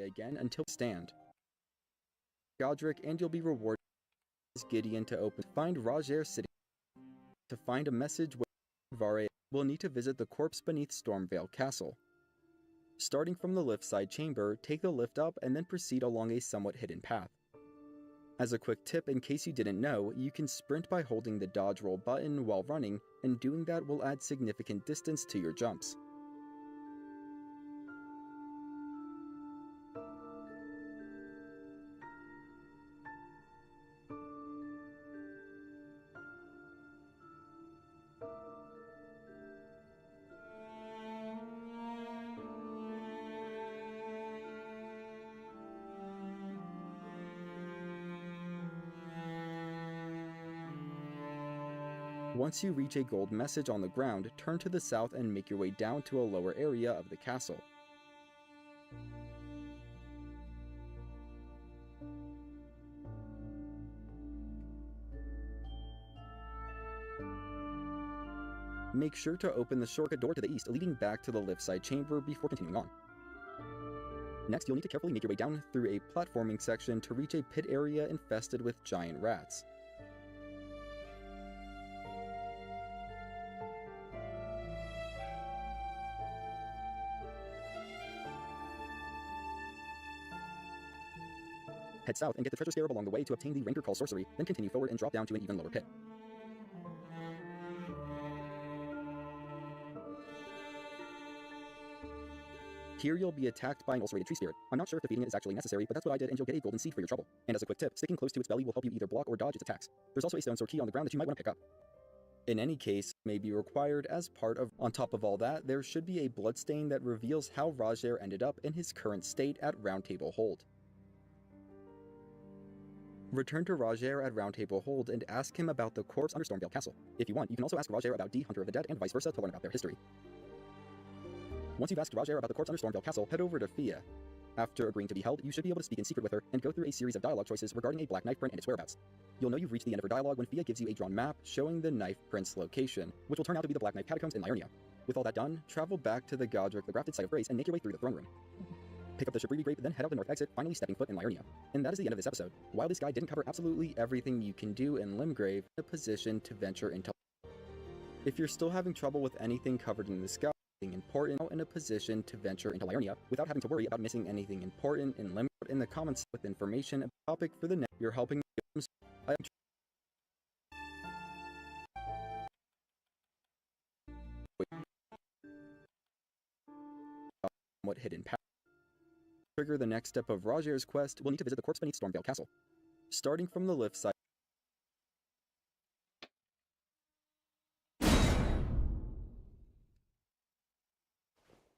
again until stand. Godric, and you'll be rewarded as Gideon to open. Find Roger City. To find a message with Vare, we'll need to visit the corpse beneath Stormvale Castle. Starting from the lift side chamber, take the lift up and then proceed along a somewhat hidden path. As a quick tip, in case you didn't know, you can sprint by holding the dodge roll button while running, and doing that will add significant distance to your jumps. Once you reach a gold message on the ground, turn to the south and make your way down to a lower area of the castle. Make sure to open the shortcut door to the east leading back to the lift side chamber before continuing on. Next, you'll need to carefully make your way down through a platforming section to reach a pit area infested with giant rats. Head south and get the treasure scarab along the way to obtain the Ranger Call sorcery, then continue forward and drop down to an even lower pit. Here you'll be attacked by an ulcerated tree spirit. I'm not sure if defeating it is actually necessary, but that's what I did, and you'll get a golden seed for your trouble. And as a quick tip, sticking close to its belly will help you either block or dodge its attacks. There's also a stone sword key on the ground that you might want to pick up. In any case, may be required as part of. On top of all that, there should be a bloodstain that reveals how Roger ended up in his current state at Round Table Hold. Return to Roger at Round Table Hold and ask him about the corpse under Stormvale Castle. If you want, you can also ask Roger about D, Hunter of the Dead, and vice versa to learn about their history. Once you've asked Roger about the corpse under Stormvale Castle, head over to Fia. After agreeing to be held, you should be able to speak in secret with her and go through a series of dialogue choices regarding a black knife print and its whereabouts. You'll know you've reached the end of her dialogue when Fia gives you a drawn map showing the knife print's location, which will turn out to be the Black Knife Catacombs in Liurnia. With all that done, travel back to the Godric the Grafted site of Grace and make your way through the throne room. Pick up the Shabriri Grape, then head out the north exit, finally stepping foot in Liurnia. And that is the end of this episode. While this guide didn't cover absolutely everything you can do in Limgrave, a position to venture into. If you're still having trouble with anything covered in this guide, important in a position to venture into Liurnia without having to worry about missing anything important in Limgrave. In the comments with information about the topic for the next, you're helping. I am somewhat hidden path. Trigger the next step of Roger's quest, we'll need to visit the corpse beneath Stormvale Castle. Starting from the lift side.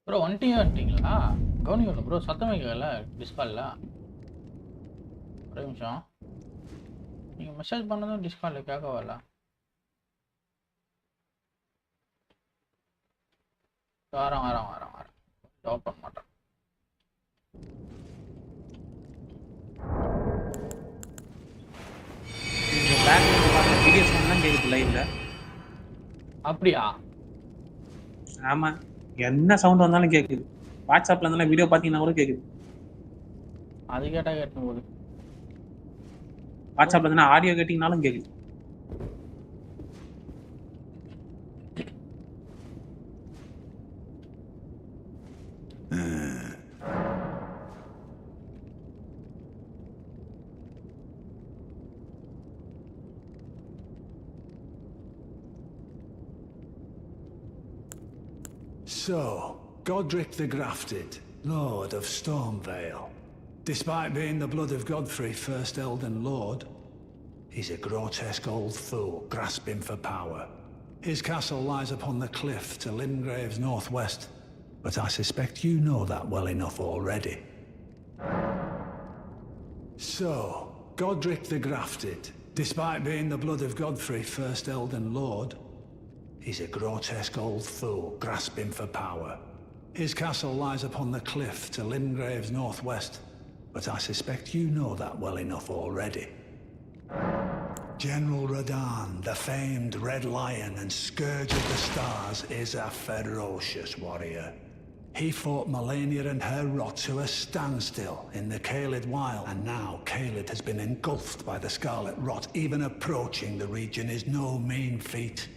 Bro வந்துட்டீங்களா கவனிக்கணும் bro சத்தமே கேட்கல டிஸ்காலில் ஒரு நிமிஷம் நீங்கள் message பண்ணதும் டிஸ்காலில் கேட்க வரல வரேன் ஜாப் பண்ண மாட்டேன் வீடியோஸ் எல்லாம் கேக்குது லைவ்ல அப்படியா ஆமா என்ன சவுண்ட் வந்தாலும் கேக்குது வாட்ஸ்அப்ல இருந்தாலும் வீடியோ பாத்தீங்கன்னா கூட கேக்குது அது கேட்டா கேட்டும் போது வாட்ஸ்அப்ல இருந்தா ஆடியோ கேட்டீங்கனாலும் கேக்குது So, Godric the Grafted, Lord of Stormvale. Despite being the blood of Godfrey, first Elden Lord, he's a grotesque old fool grasping for power. His castle lies upon the cliff to Limgrave's northwest, but I suspect you know that well enough already. So, Godric the Grafted, despite being the blood of Godfrey, first Elden Lord, he's a grotesque old fool grasping for power. His castle lies upon the cliff to Limgrave's northwest, but I suspect you know that well enough already. General Radahn, the famed Red Lion and Scourge of the Stars, is a ferocious warrior. He fought Melania and her rot to a standstill in the Caelid Wild, and now Caelid has been engulfed by the Scarlet Rot. Even approaching the region is no mean feat.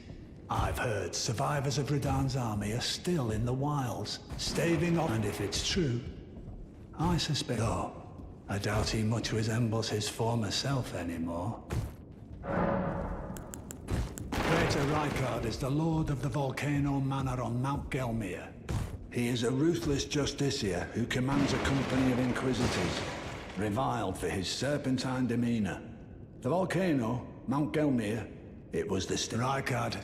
I've heard survivors of Radahn's army are still in the wilds, staving off, and if it's true, I suspect, though, I doubt he much resembles his former self anymore. Praetor Rykard is the lord of the Volcano Manor on Mount Gelmir. He is a ruthless justiciar who commands a company of inquisitors, reviled for his serpentine demeanor. The volcano, Mount Gelmir, it was the Rykard.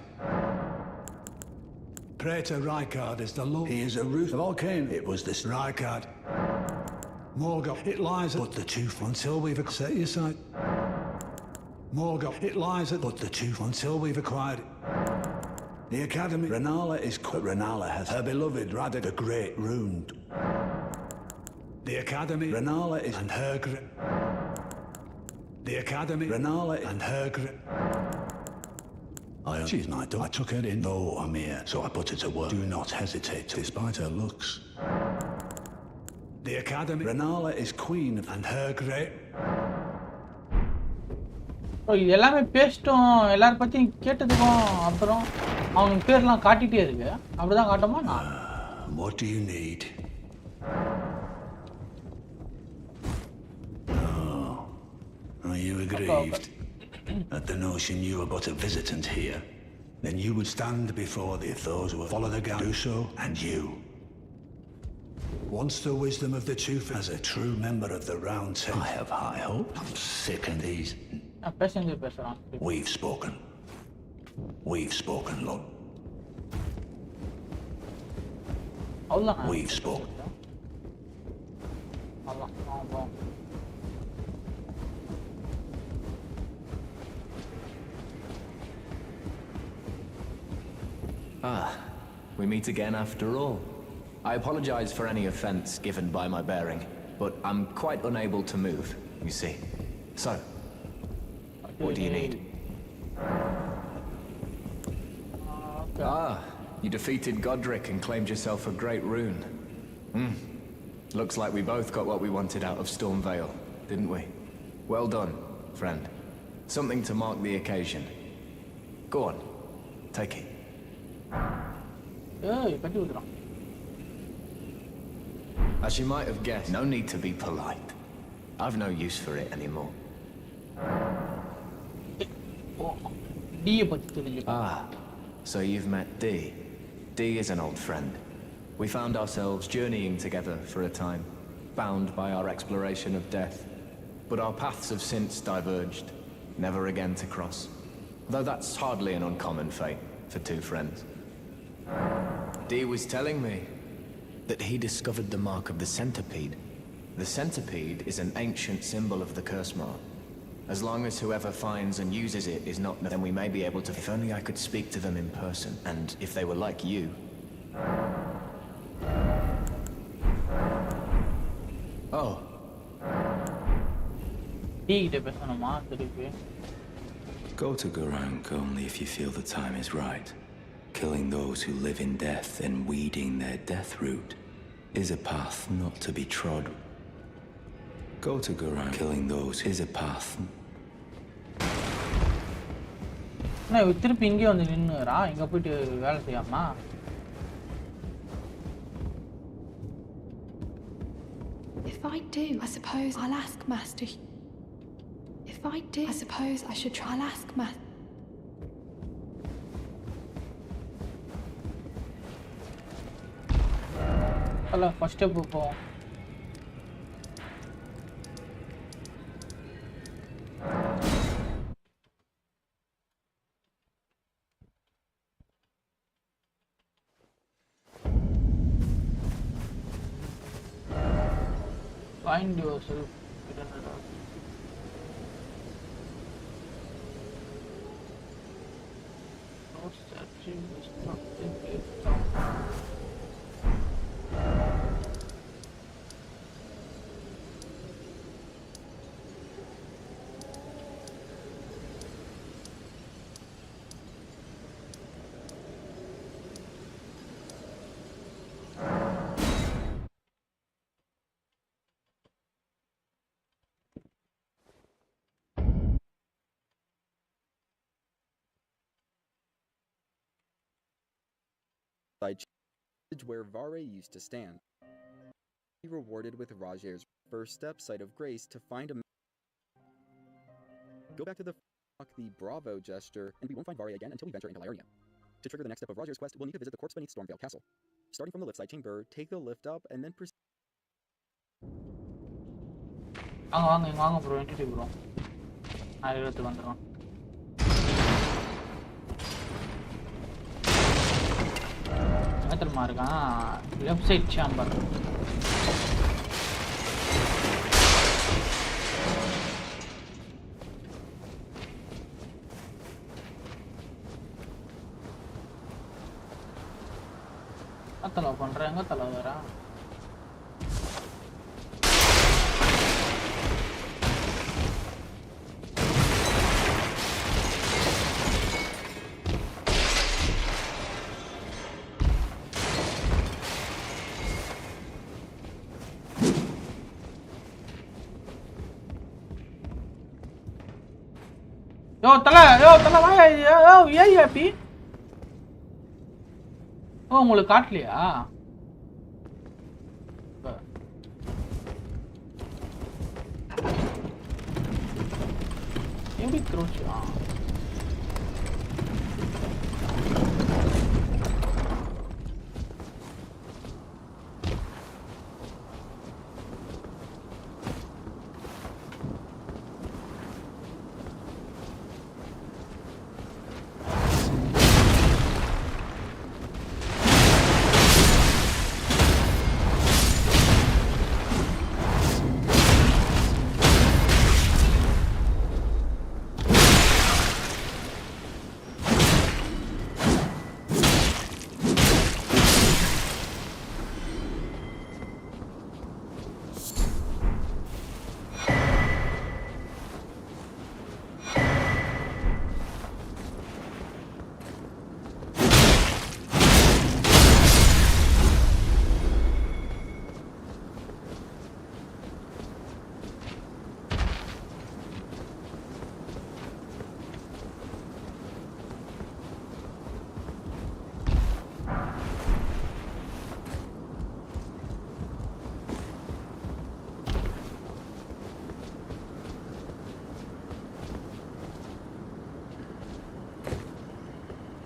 Praetor Rykard is the lord. He is a ruthless volcano. It was the Rykard. Morgoth, it lies at but the tooth until we've set your sight. Morgoth, it lies at but the tooth until we've acquired it. The Academy. Renala is but Renala has her beloved Radha the Great ruined. The Academy. Renala is and her The Academy. Renala and her she's my daughter. I took her in, though I'm here, so I put her to work. Do not hesitate to, despite her looks. The Academy. Renala is queen and her great. இது எல்லாமே பேஸ்ட்டும் எல்லார பத்தியும் கேட்டதுக்கும் அப்புறம் அவங்க பேர்லாம் காட்டிட்டே இருக்கு. அப்படிதான் காட்டுமா? What do you need? Are you aggrieved at the notion you are but a visitant here? Then you would stand before thee if those who follow the God do so, and you. Once the wisdom of the truth as a true member of the Round Table. I have high hope. I'm sick of these. We've spoken. We've spoken, Lord. We've spoken. We meet again after all. I apologize for any offense given by my bearing, but I'm quite unable to move, you see. So, what do you need? You defeated Godric and claimed yourself a great rune. Looks like we both got what we wanted out of Stormvale, didn't we? Well done, friend. Something to mark the occasion. Go on, take it. As you might have guessed, no need to be polite. I've no use for it anymore. So you've met D. D is an old friend. We found ourselves journeying together for a time, bound by our exploration of death. But our paths have since diverged, never again to cross. Though that's hardly an uncommon fate for two friends. D was telling me that he discovered the mark of the centipede. The centipede is an ancient symbol of the curse mark. As long as whoever finds and uses it is not, then we may be able to. If only I could speak to them in person, and if they were like you. Oh. Go to Garank only if you feel the time is right. Killing those who live in death and weeding their death root is a path not to be trod. Go to Garank. Killing those is a path. திருப்பி இங்கே வந்து நின்னுறா இங்க போயிட்டு வேலை செய்யாமா If I do, I suppose I'll ask Master. If I do, I suppose I should try. I'll ask Master. Hello, first step po. Find yourself. No searching is not thinking. side where Vare used to stand. Be rewarded with Rajer's first step, Sight of Grace, to find a. Go back to the Bravo gesture, and we won't find Vare again until we venture into Liurnia. To trigger the next step of Rajer's quest, we'll need to visit the corpse beneath Stormvale Castle. Starting from the lift side chamber, take the lift up, and then proceed. வாங்க bro entity bro நான் எடுத்து வந்துடுறோம் எத்தனை இருக்கான் left side sambar தலை பண்றேன் எங்க தலை வரா Yo, tala வாயா யோ ஏய் ஹாப்பி ஓ உங்களுக்கு காட்டலையா எப்படி க்ரோச்சா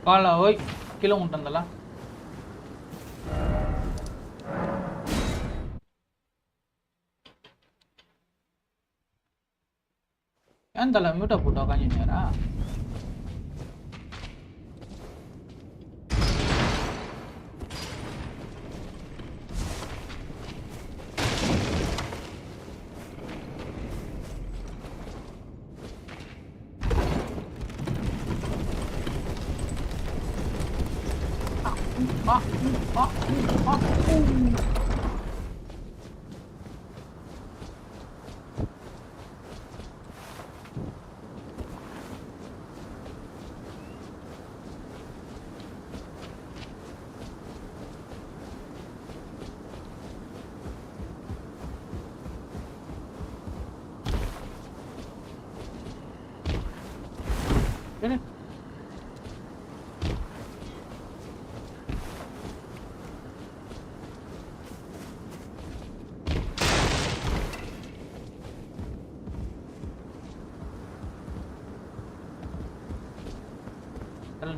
கால ஓய் கீழே விட்டுந்தல ஏன் தலை மியூட்டை போட்டு உக்காந்துட்டாரா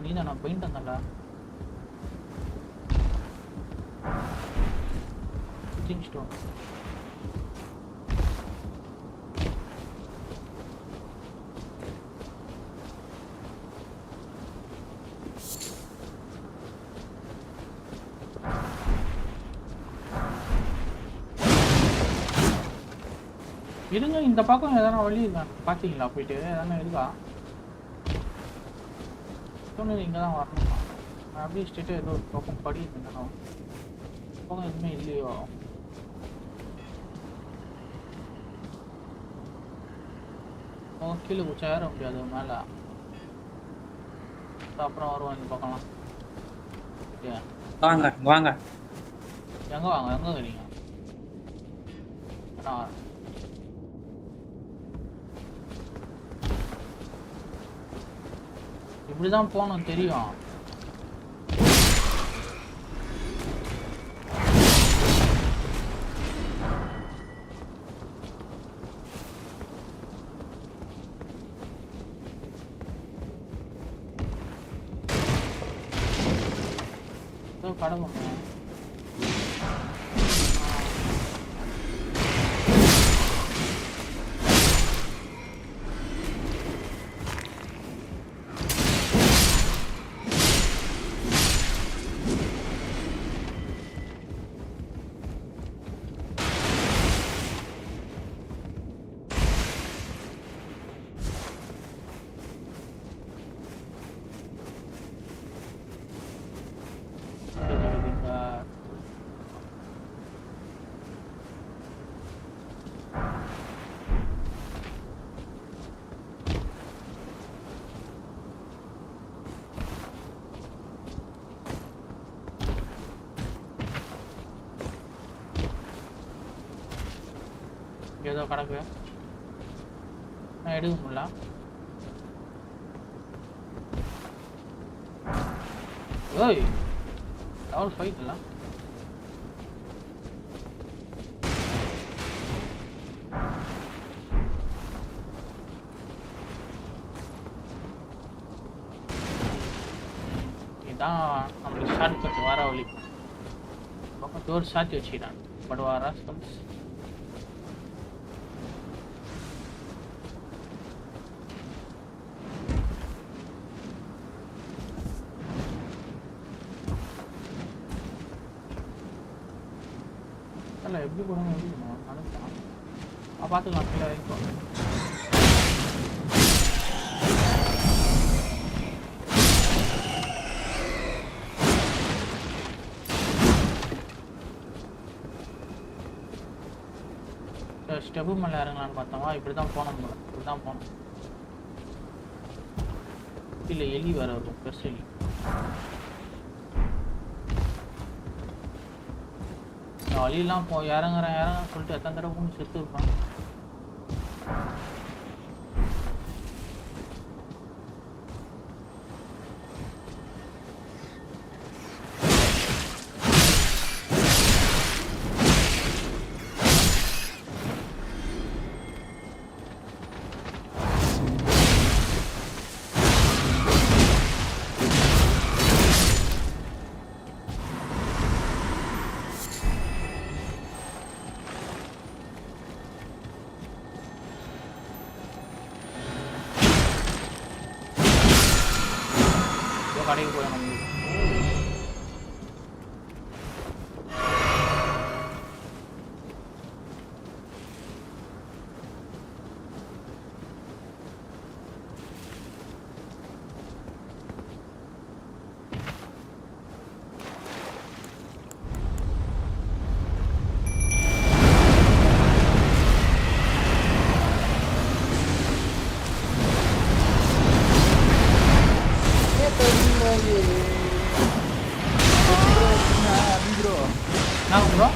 நீ தான் நான் போயிட்டு வந்தேன்டா திங்கிட்டோம் இருங்க இந்த பக்கம் எதனா வழி இருக்கா பாத்தீங்களா போயிட்டு எதனா இருக்கா சொன்னது இங்கே தான் வரணுமா அப்படியே ஸ்டேட்டு ஏதோ ஒரு பக்கம் படி இருக்கணும் பக்கம் எதுவுமே இல்லையோ கீழே குச்சா ஏற முடியாது மேலே அப்புறம் வருவோம் இந்த பக்கம்லாம் வாங்க வாங்க எங்கே வாங்க எங்கே வரீங்க இப்படிதான் போகணும் தெரியும் கடை பண்ணுங்க. ஏதோ கிடக்கு நான் எடுக்க முடியல. ஓய் லெவல் 5 இல்ல இதான் நம்மளுக்கு ஷார்ட் கட் வர வழி. பக்கம் டோர் சாத்தி வச்சுக்கிறான். பட் வாரா ஸ்கல்ஸ் எப்படி போகணும் எப்படி போகணும் நடக்கலாம் பார்த்துக்கலாம். கீழே வரைக்கும் ஸ்டெப்பு மேலே இறங்கலான்னு பார்த்தோமா இப்படி தான் போனோம் போல. இப்படி தான் போனோம். இல்லை எலி வேறு வரும் பெருசு எலி. வழியெல்லாம் இறங்குறேன் சொல்லிட்டு எத்தனை தடவை கூட செத்து இருப்பான். கடைக்கு போய் நம்ம மிஸ் பண்ணிட்டேன் ப்ரோ.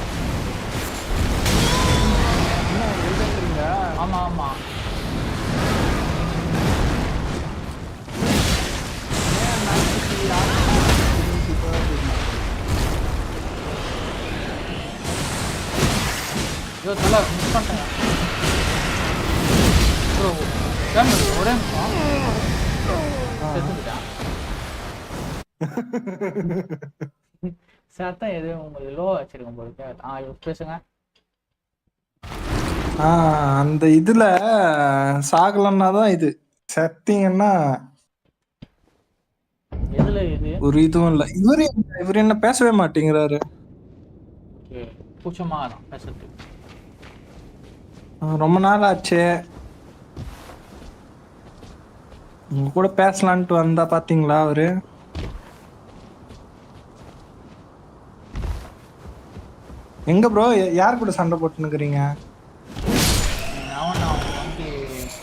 ஒரே சத்தம் எது உங்களுக்கு லோ வச்சிருக்கேன் போல. பேசுங்க. அந்த இதுல சாகலன்னா தான் இது செத்தீங்கன்னா எதுல இது ஒரு இதுவும் இல்ல. இவரு என்ன பேசவே மாட்டேங்கிறாரு. கூச்சமா தான் பேசுறது. ரொம்ப நாள் ஆச்சு உங்க கூட பேசலான்ட்டு வந்தா பாத்தீங்களா அவரு. எங்க ப்ரோ யார் கூட சண்டை போட்டுனுக்குறீங்க?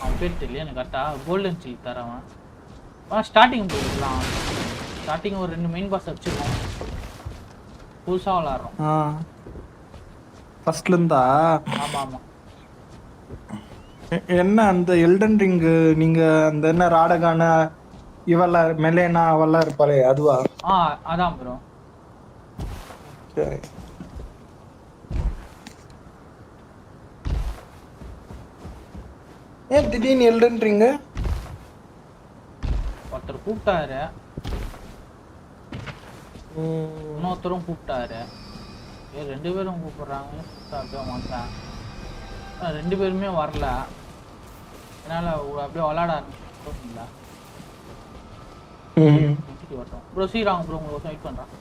அவன் பேர் தெரியல எனக்கு கரெக்டா. கோல்டன் சில் தரவன் ஸ்டார்டிங் போயிடலாம். ஸ்டார்டிங் ஒரு 2 மெயின் பாஸ் வச்சிருக்கோம். புதுசா விளாடுறோம் ஃபர்ஸ்ட்ல இருந்தா. ஆமா ஆமா. என்ன அந்த எல்டன் ரிங் நீங்க அந்த என்ன ராடகான இவள மெலேனா அவெல்லாம் இருப்பாளே அதுவா? அதான் ப்ரோ. சரி. ஏன் திடீர்னு எல்டன் ரிங்? ஒருத்தர் கூப்பிட்டாரு. ஓ இன்னொருத்தரும் கூப்பிட்டாரு. 2 பேரும் கூப்பிடுறாங்க, அப்படியே மாட்டேன். 2 பேருமே வரல. என்னால் அப்படியே விளாட ஆரம்பிச்சுங்களா வரட்டும் ப்ரோ. சீராங்க ப்ரோ, உங்களுக்கு வெயிட் பண்ணுறான்.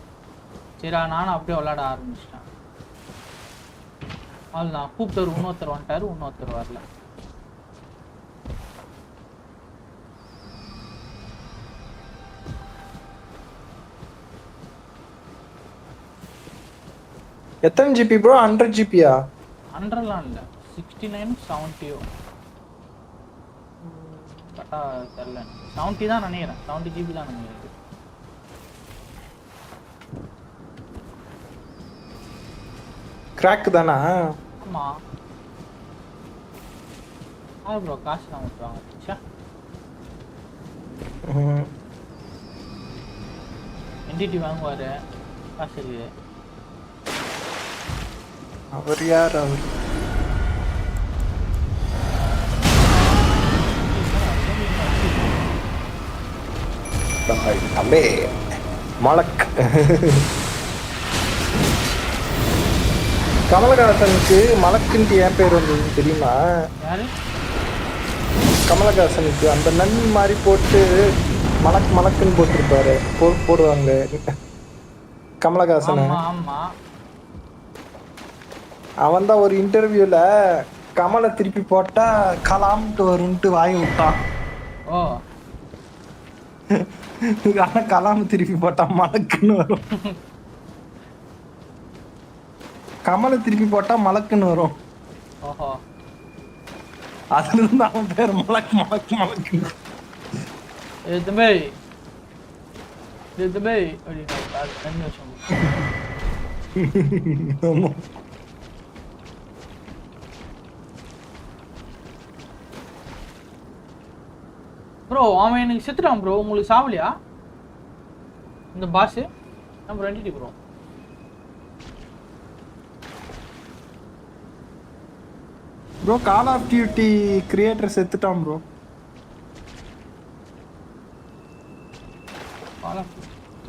சரிடா, நானும் அப்படியே விளாட ஆரம்பிச்சிட்டேன். அதுதான் கூப்பிட்டாரு, இன்னொருத்தர் வந்துட்டாரு, இன்னொருத்தர் வரல. எத்தனை ஜிபி ப்ரோ? 100 ஜிபியா? 100லாம் இல்லை, 69 70 கரெக்டாக தெரில. 70 தான் நினைக்கிறேன், 70 ஜிபி தான் நினைக்கிறேன். கிராக் தானா? ஆமாம். ப்ரோ காசு தான் விட்டுவாங்க. என்டிடி வாங்குவார், காசு இருக்குது. அவர் யார்? அவர் அம்பே மலக். கமலஹாசனுக்கு மலக்குன்ட்டு ஏன் பேர் வந்தது தெரியுமா? கமலஹாசனுக்கு அந்த நன் மாதிரி போட்டு மலக் மலக்குன்னு போட்டிருப்பாரு, போடுவாங்க கமலஹாசன். அவன் தான் ஒரு இன்டர்வியூல கமலை திருப்பி போட்டா கலாம்ட்டு வரும்ட்டு வாங்கி விட்டான். ஆனா கலாம் திருப்பி போட்டா மலக்குன்னு வரும். கமலை திருப்பி போட்டா மலக்குன்னு வரும். அதுல இருந்து அவன் பேர் மலக் மலக் மலக்கு. ப்ரோ அவன் எனக்கு செத்துட்டான் ப்ரோ. உங்களுக்கு சாவலியா இந்த பாஸ்? நம்ம ரெண்டிட்டி bro. Bro call of duty creator செத்துட்டான் ப்ரோ. கால் ஆஃப்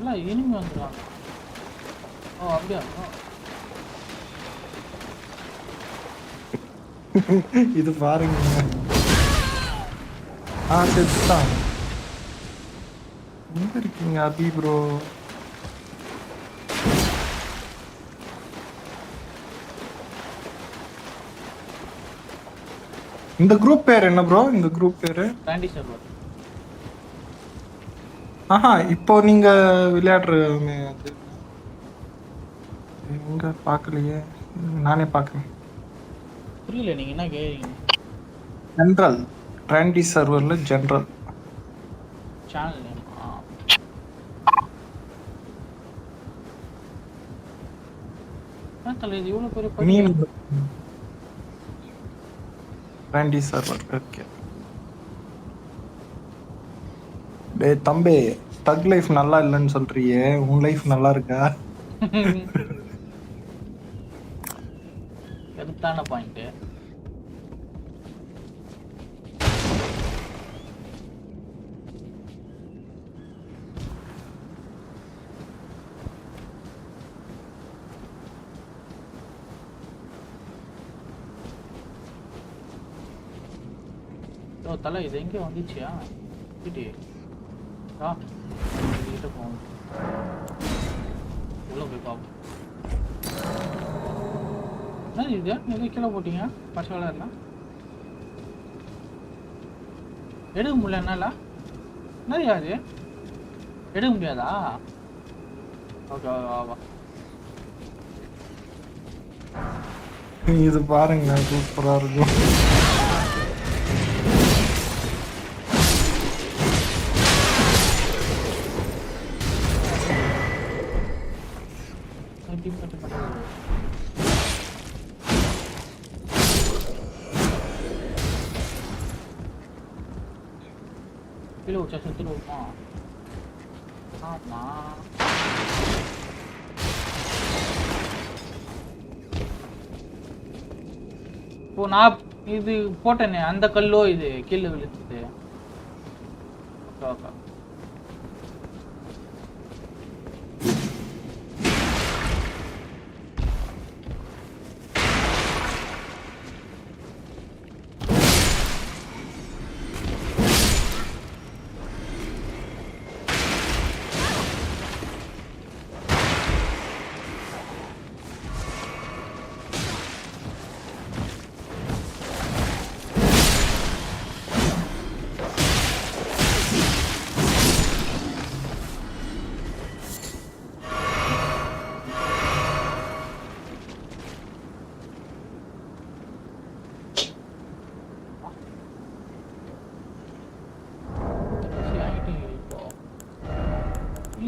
எல்லாம் இனிமே வந்துடுவாங்க. அப்படியா? இது பாருங்க. செத்துட்டான். எங்க இருக்கீங்க அபி ப்ரோ? இந்த குரூப் பேர் என்ன ப்ரோ? இந்த குரூப் பேரு இப்போ நீங்க விளையாடுறமே அது எங்க பார்க்கலையே, நானே பார்க்கறேன். புரியல நீங்க என்ன கேக்குறீங்க? ஜெனரல் ட்ரெண்டி சர்வர்ல ஜெனரல் சேனல் நேம். இது இவ்வளவு பெரிய மீன் ட்ரெண்டி சர்வர். ஓகே. டேய் தம்பி, தக் லைஃப் நல்லா இல்லைன்னு சொல்றியே, உன் லைஃப் நல்லா இருக்கா? கரெக்டான பாயிண்ட். தலை இது எங்கே வந்துச்சியா? கிட்டே கிட்ட போகும். உள்ள போய் பார்ப்போம். இது நீங்கள் கீழே போட்டீங்க பச்சை கலர்லாம் எடுக்க முடியல. என்னால என்னது அது எடுக்க முடியாதா? ஓகே வா. இது பாருங்க, சூப்பரா இருக்கும். கீழே வச்சா செத்துடுவோமா? ஆமா. இப்போ நான் இது போட்டேனே அந்த கல்லோ இது கீழே விழுத்துது.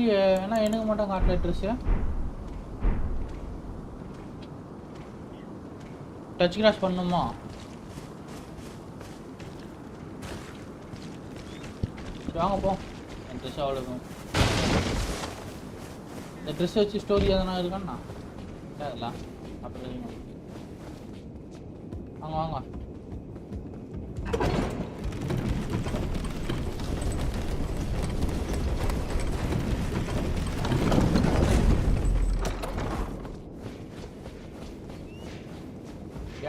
இல்லையே, ஏன்னா எனக்கு மட்டும் காட்டல ட்ரெஸ்ஸு. டச் கிராஸ் பண்ணுமா? வாங்க போ. என் ட்ரெஸ் அவ்வளோதான். இந்த ட்ரெஸ் வச்சு ஸ்டோரி எதனா இருக்காண்ணா? அதெல்லாம் அப்படி வாங்க வாங்க.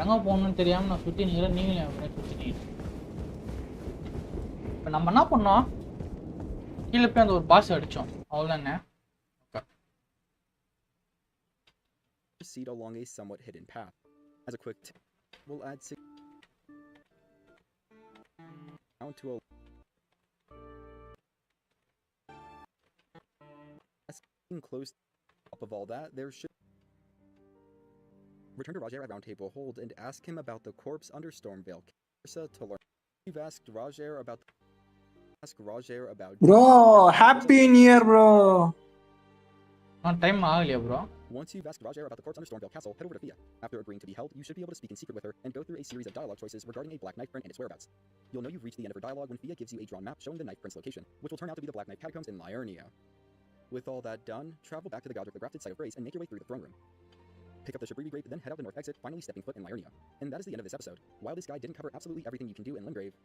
எங்கே போகணுன்னு தெரியாமல் நான் சுற்றி நிற்கிறேன், நீங்களும் அப்படியே சுற்றி நிற்கிறேன். இப்போ நம்ம என்ன பண்ணோம், கீழே போய் அந்த ஒரு பாஸ் அடித்தோம், அவ்வளோதானே. Proceed along a somewhat hidden path. As a quick tip, we'll add 6 down to a close top of all that. There should return to Roger at Round Table Hold and ask him about the corpse under Stormvale to learn. You've asked Roger about bro. Happy New Year, bro. Time ஆகலையா bro? Once you've asked Roger about the corpse under Stormvale Castle, head over to Thea. After agreeing to be held, you should be able to speak in secret with her and go through a series of dialogue choices regarding a Black Knife print and its whereabouts. You'll know you've reached the end of her dialogue when Thea gives you a drawn map showing the knife print's location, which will turn out to be the Black Knife catacombs in Liurnia. With all that done, travel back to the Godric the Grafted site of Grace and make your way through the throne room. Pick up the Shabriri Grape, then head out the north exit, finally stepping foot in Liurnia. And that is the end of this episode. While this guide didn't cover absolutely everything you can do in Limgrave,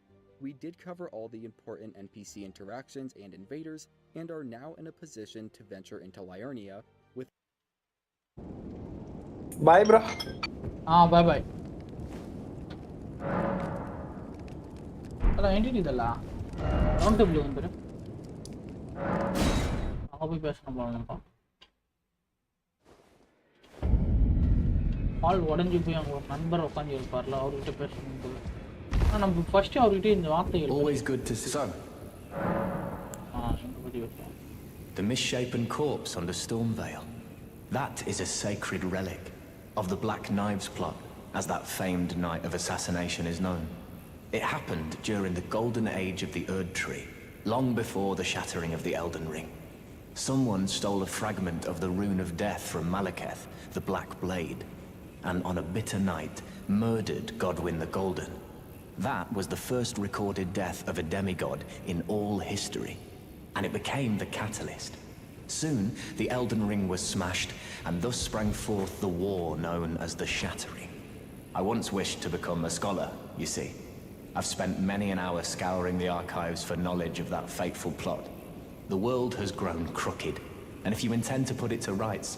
we did cover all the important NPC interactions and invaders, and are now in a position to venture into Liurnia with... Bye, bro. Bye bye. Hello, entity idalla. Round table vandiru. Anga poi pesana polanappa. ஆள் உடஞ்சி போய் அவங்க ஒரு நண்பர் உட்காந்து இருப்பார்ல, அவர்கிட்ட பேசணும் போல. ஆனால் நம்ம ஃபர்ஸ்ட் அவர்கிட்ட இந்த வார்த்தைகள் Always good to see. Son. The misshapen corpse under Stormvale. That is a sacred relic of the Black Knives plot, as that famed night of assassination is known. It happened during the golden age of the Erd Tree, long before the shattering of the Elden Ring. Someone stole a fragment of the Rune of Death from Malekith, the Black Blade, and on a bitter night, murdered Godwyn the Golden. That was the first recorded death of a demigod in all history, and it became the catalyst. Soon, the Elden Ring was smashed, and thus sprang forth the war known as the Shattering. I once wished to become a scholar, you see. I've spent many an hour scouring the archives for knowledge of that fateful plot. The world has grown crooked, and if you intend to put it to rights,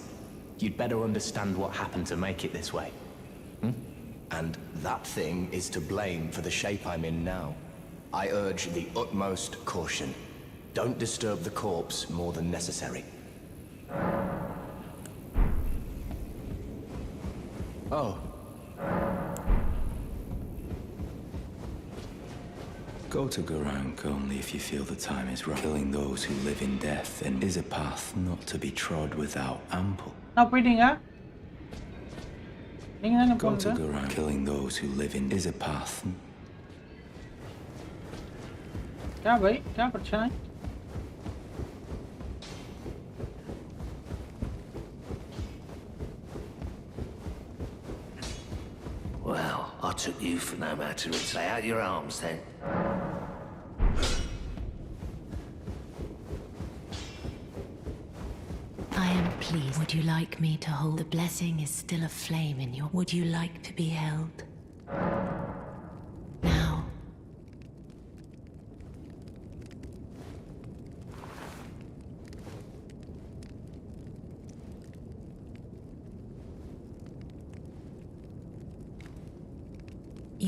you'd better understand what happened to make it this way. And that thing is to blame for the shape I'm in now. I urge the utmost caution. Don't disturb the corpse more than necessary. Oh. Go to Garank only if you feel the time is right. Killing those who live in death and is a path not to be trod without ample. நான் போயிட்டீங்க. நீங்க தான Go to போங்க. Garank. Killing those who live in is a path. क्या भाई, क्या प्रश्न है? Well, I took you for no matter. Lay out your arms then. I am pleased. Would you like me to hold? The blessing is still aflame in your... Would you like to be held? Now.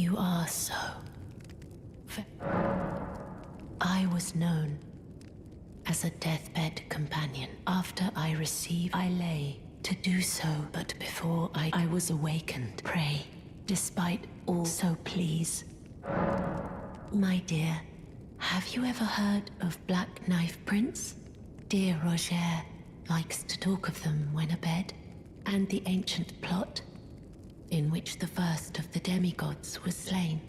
You are so... I was known as a deathbed companion. After I received, I lay to do so, but before I was awakened. Pray, despite all, so please. My dear, have you ever heard of Black Knife prints? Dear Roger likes to talk of them when abed, and the ancient plot in which the first of the demigods was slain.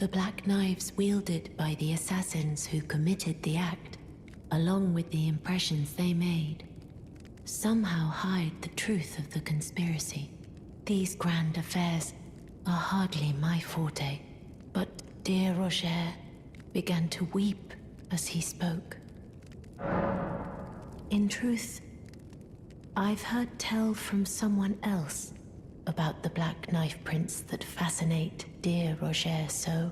The black knives wielded by the assassins who committed the act along with the impressions they made, somehow hide the truth of the conspiracy. These grand affairs are hardly my forte, but dear Roger began to weep as he spoke. In truth, I've heard tell from someone else about the black knife prints that fascinate dear Roger so.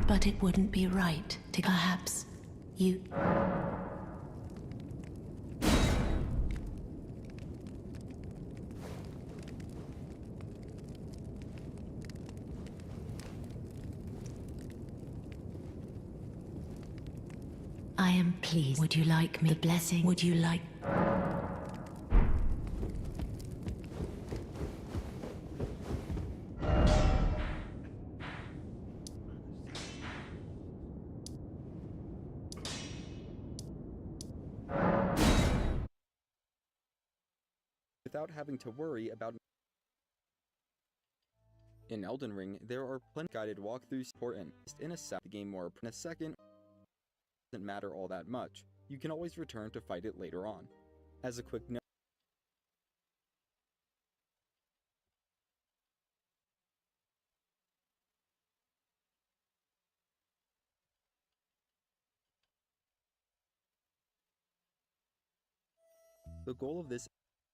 But it wouldn't be right to perhaps you... I am pleased. Would you like me? The blessing? Would you like... without having to worry about. In Elden Ring, there are plenty of guided walkthroughs important. In the game more in a second doesn't matter all that much. You can always return to fight it later on. As a quick note, the goal of this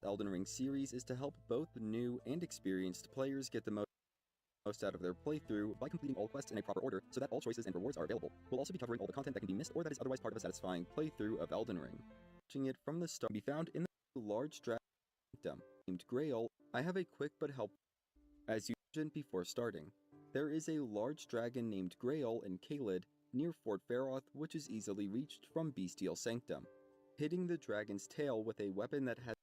Elden Ring series is to help both new and experienced players get the most out of their playthrough by completing all quests in a proper order so that all choices and rewards are available. We'll also be covering all the content that can be missed or that is otherwise part of a satisfying playthrough of Elden Ring. Watching it from the start can be found in the large dragon kingdom named Grail. I have a quick but helpful as you mentioned before starting. There is a large dragon named Grail in Caelid near Fort Faroth, which is easily reached from Bestial Sanctum. Hitting the dragon's tail with a weapon that has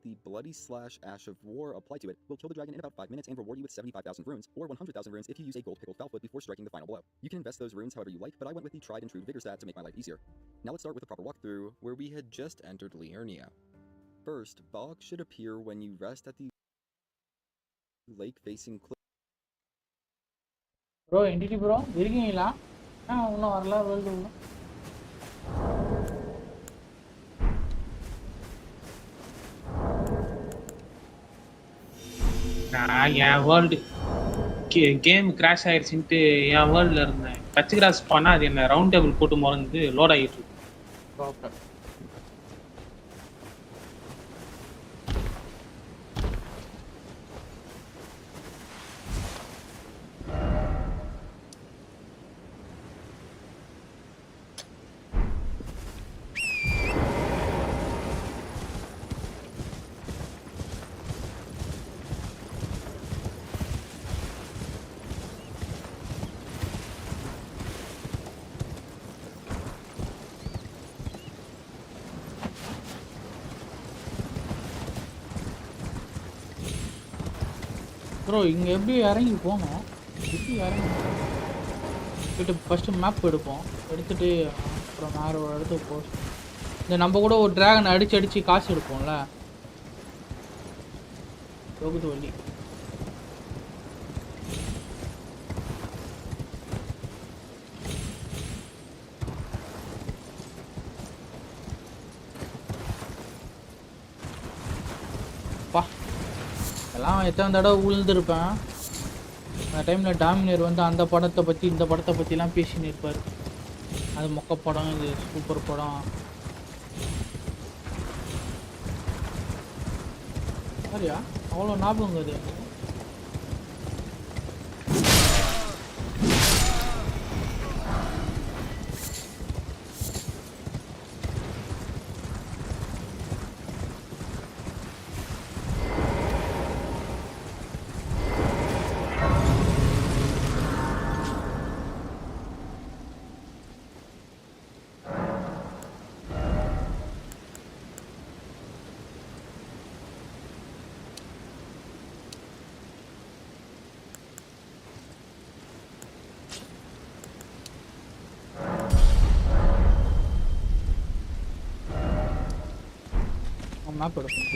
the Bloody Slash Ash of War applied to it will kill the dragon in about 5 minutes and reward you with 75,000 runes, or 100,000 runes if you use a gold pickled foulfoot before striking the final blow. You can invest those runes however you like, but I went with the tried and true Vigor stat to make my life easier. Now let's start with the proper walkthrough, where we had just entered Liurnia. First, Bog should appear when you rest at the lake-facing cliff. Bro, entity bro, இருக்கீங்களா? இன்னும் வரல world. நான் என் world game crash ஆயிடுச்சுன்ட்டு என் வேர்ல்டில் இருந்தேன். Touch cross பண்ணால் அது என்ன round table போட்டு மறந்து லோட் ஆகிட்டு இருக்கு. ப்ரோ இங்கே எப்படி இறங்கி போகணும்? எப்படி இறங்கி போயிட்டு ஃபஸ்ட்டு மேப் எடுப்போம், எடுத்துகிட்டு அப்புறம் வேறு ஒரு இடத்துக்கு போ. இந்த நம்ம கூட ஒரு ட்ராகன் அடித்து காசு எடுப்போம்ல, தொகுது வழி. எல்லாம் எத்தனை தடவை உழுந்துருப்பேன். அந்த டைமில் டாமினர் வந்து அந்த படத்தை பற்றி இந்த படத்தை பற்றிலாம் பேசின்னு இருப்பார். அது மொக்க படம், இது சூப்பர் படம். சரியா அவ்வளோ ஞாபகம் அது. மேப் எடுப்போம்.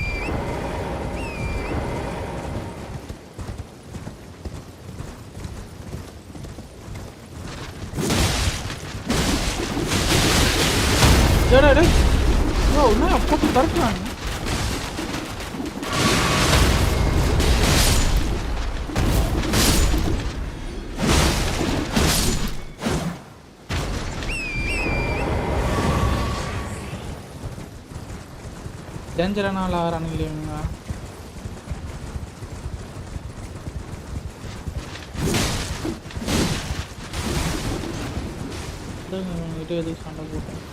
டேய் டேய் யோ என்ன போட்டு தரக்குறாங்க டேஞ்சரான ஆள் ஆகிறானுங்களே இவங்க இவங்ககிட்ட எதுக்கு சண்டை போட்டேன்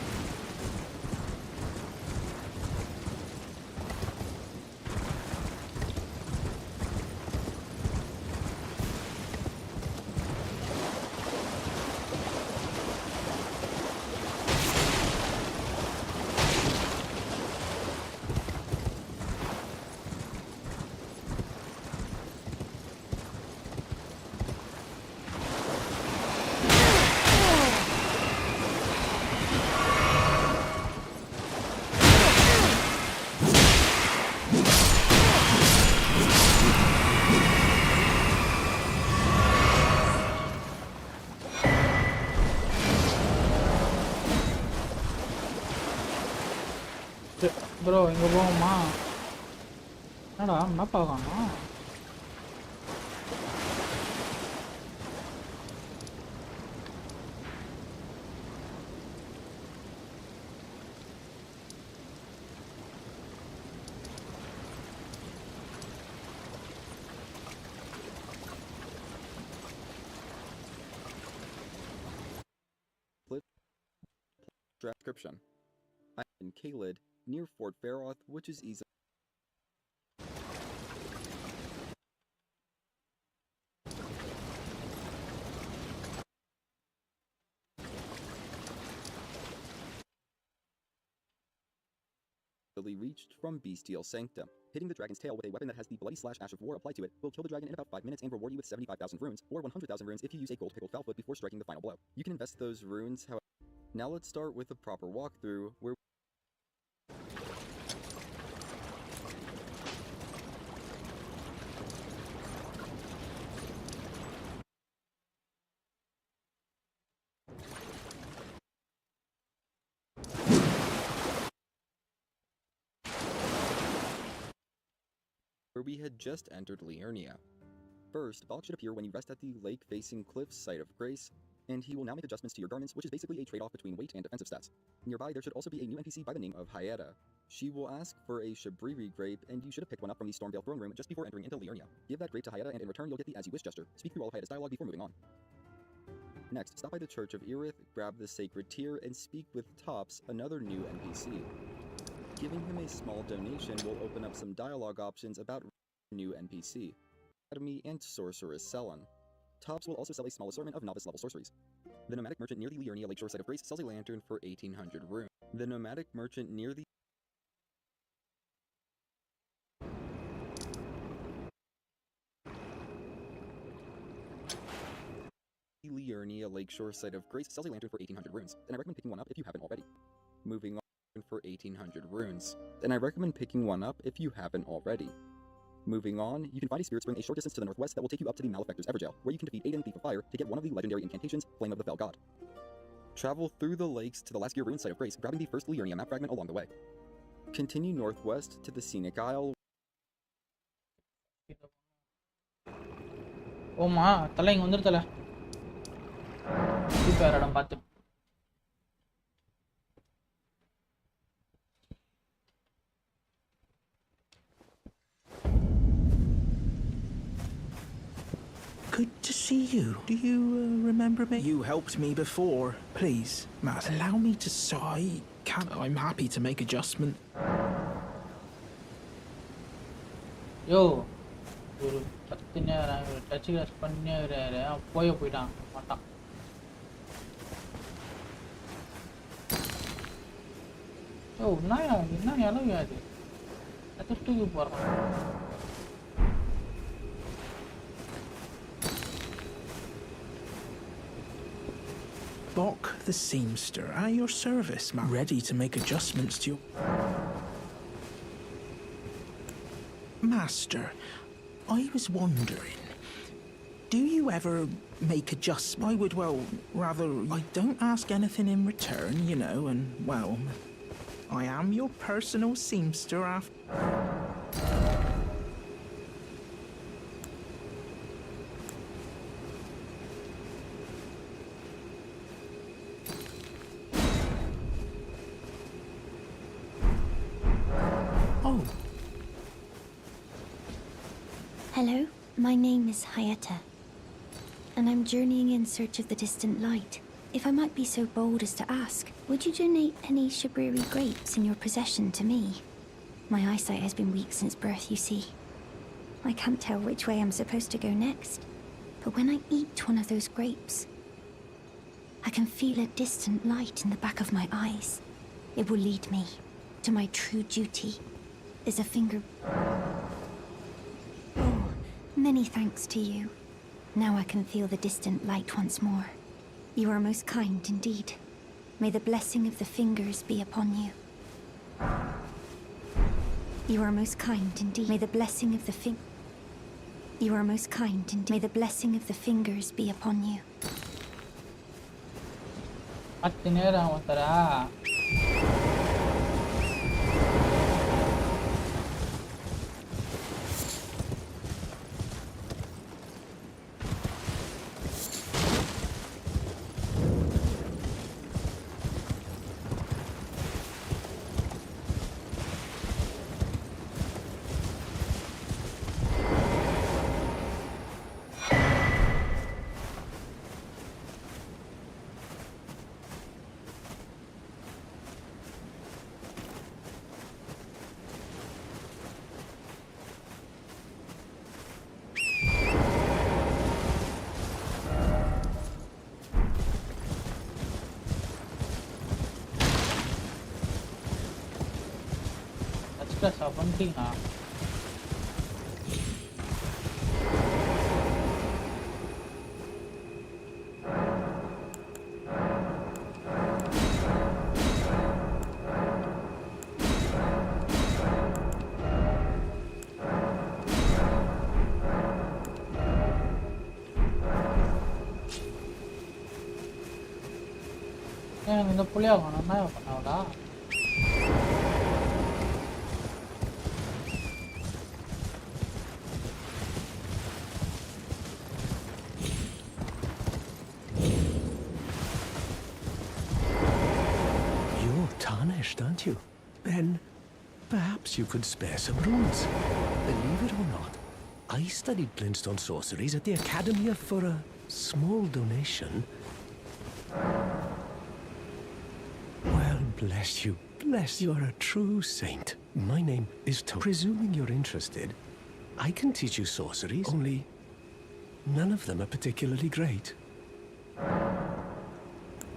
ப்ரோ இங்கே போவோமா என்னடா map ஆகாமா Description. I'm in Kaled, near Fort Faroth, which is easily reached from Bestial Sanctum. Hitting the dragon's tail with a weapon that has the Bloody Slash Ash of War applied to it will kill the dragon in about 5 minutes and reward you with 75,000 runes, or 100,000 runes if you use a gold pickled foulfoot before striking the final blow. You can invest those runes, however. Now let's start with a proper walkthrough, where we had just entered Liurnia. First, Bog should appear when you rest at the lake-facing cliffs site of Grace, and he will now make adjustments to your garments, which is basically a trade-off between weight and defensive stats. Nearby, there should also be a new NPC by the name of Hyetta. She will ask for a Shabriri grape, and you should have picked one up from the Stormvale throne room just before entering into Liurnia. Give that grape to Hyetta, and in return, you'll get the As You Wish gesture. Speak through all of Hyetta's dialogue before moving on. Next, stop by the Church of Irith, grab the Sacred Tear, and speak with Tops, another new NPC. Giving him a small donation will open up some dialogue options about new NPC, Academy, and Sorceress Sellen. Tops will also sell a small assortment of novice-level sorceries. The nomadic merchant near the Liurnia Lakeshore site of Grace sells a lantern for 1,800 runes. The nomadic merchant near the Liurnia Lakeshore site of Grace sells a lantern for 1,800 runes, and I recommend picking one up if you haven't already. Moving on for 1,800 runes, and I recommend picking one up if you haven't already. Moving on, you can find a spirit spring a short distance to the northwest that will take you up to the Malefactor's Everjail, where you can defeat Aiden, Thief of Fire, to get one of the legendary incantations, Flame of the Fell God. Travel through the lakes to the last gear rune site of Grace, grabbing the first Liurnia map fragment along the way. Continue northwest to the Scenic Isle. ஓமா தலை இங்கே வந்துரு தலை இப்போ இடம் பார்த்து Good to see you. Do you remember me? You helped me before. Please, Matt, allow me to sigh. I'm happy to make adjustment. யோ ஒரு 10 நேரம் டச் கிராஸ் பண்ணே போயிட்டான் மாட்டான் யோ என்ன அளவு அது எத்தட்டுக்கு போகிறான் Bok the seamster, at your service, man. Ready to make adjustments to your... Master, I was wondering, do you ever make adjustments? I would, well, rather, I don't ask anything in return, you know, and, well, I am your personal seamster after. Oh. Hello, my name is Hayata, and I'm journeying in search of the distant light. If I might be so bold as to ask, would you donate any Shabriri grapes in your possession to me? My eyesight has been weak since birth, you see. I can't tell which way I'm supposed to go next, but when I eat one of those grapes, I can feel a distant light in the back of my eyes. It will lead me to my true duty. Is a finger... Oh, many thanks to you. Now I can feel the distant light once more. You are most kind indeed. May the blessing of the fingers be upon you. You are most kind indeed. May the blessing of the You are most kind indeed. May the blessing of the fingers be upon you. Extra 17 இந்த புளியா வேணும் என்ன பண்ணாவடா Aren't you? Then perhaps you could spare some runes. Believe it or not, I studied glintstone sorceries at the Academy for a small donation. Well, bless you. Bless you are a true saint. My name is Tom. Presuming you're interested, I can teach you sorceries, only none of them are particularly great.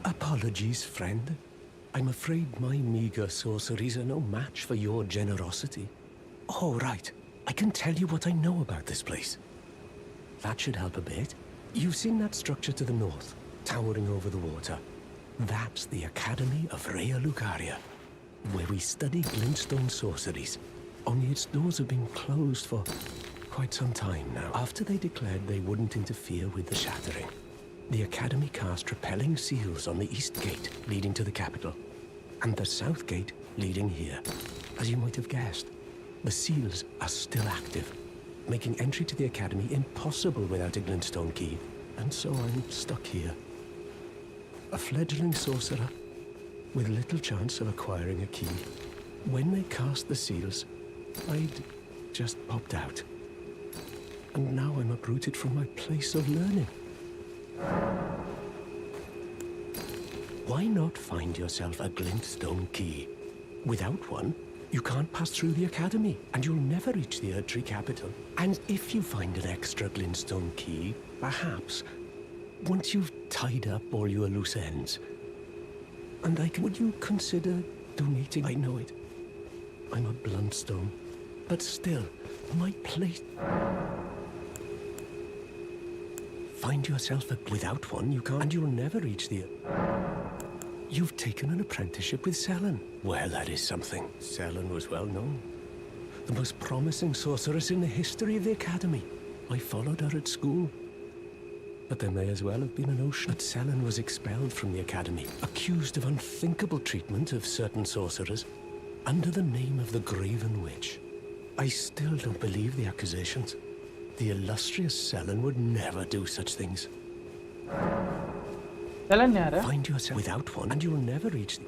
Apologies, friend. I'm afraid my meager sorceries are no match for your generosity. Oh, right. I can tell you what I know about this place. That should help a bit. You've seen that structure to the north, towering over the water. That's the Academy of Rhea Lucaria, where we study glintstone sorceries. Only its doors have been closed for quite some time now, after they declared they wouldn't interfere with the shattering. The Academy cast repelling seals on the east gate leading to the capital, and the south gate leading here. As you might have guessed, the seals are still active, making entry to the Academy impossible without a glintstone key, and so I'm stuck here. A fledgling sorcerer with little chance of acquiring a key. When they cast the seals, I'd just popped out. And now I'm uprooted from my place of learning. Why not find yourself a glintstone key? Without one, you can't pass through the Academy, and you'll never reach the Erdtree capital. And if you find an extra glintstone key, perhaps, once you've tied up all your loose ends, and would you consider donating? I know it. I'm a bluntstone, but still, my place... Find yourself without one, you can't, and you'll never reach the... You've taken an apprenticeship with Selen. Well, that is something. Selen was well known. The most promising sorceress in the history of the Academy. I followed her at school. But there may as well have been an ocean. But Selen was expelled from the academy, accused of unthinkable treatment of certain sorcerers, under the name of the Graven Witch. I still don't believe the accusations. The illustrious Selen would never do such things. Selen யாரு? Find yourself without one, and you'll never reach the...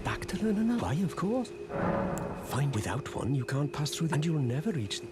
Back to learn an ally, of course. Find without one, you can't pass through, and you'll never reach the...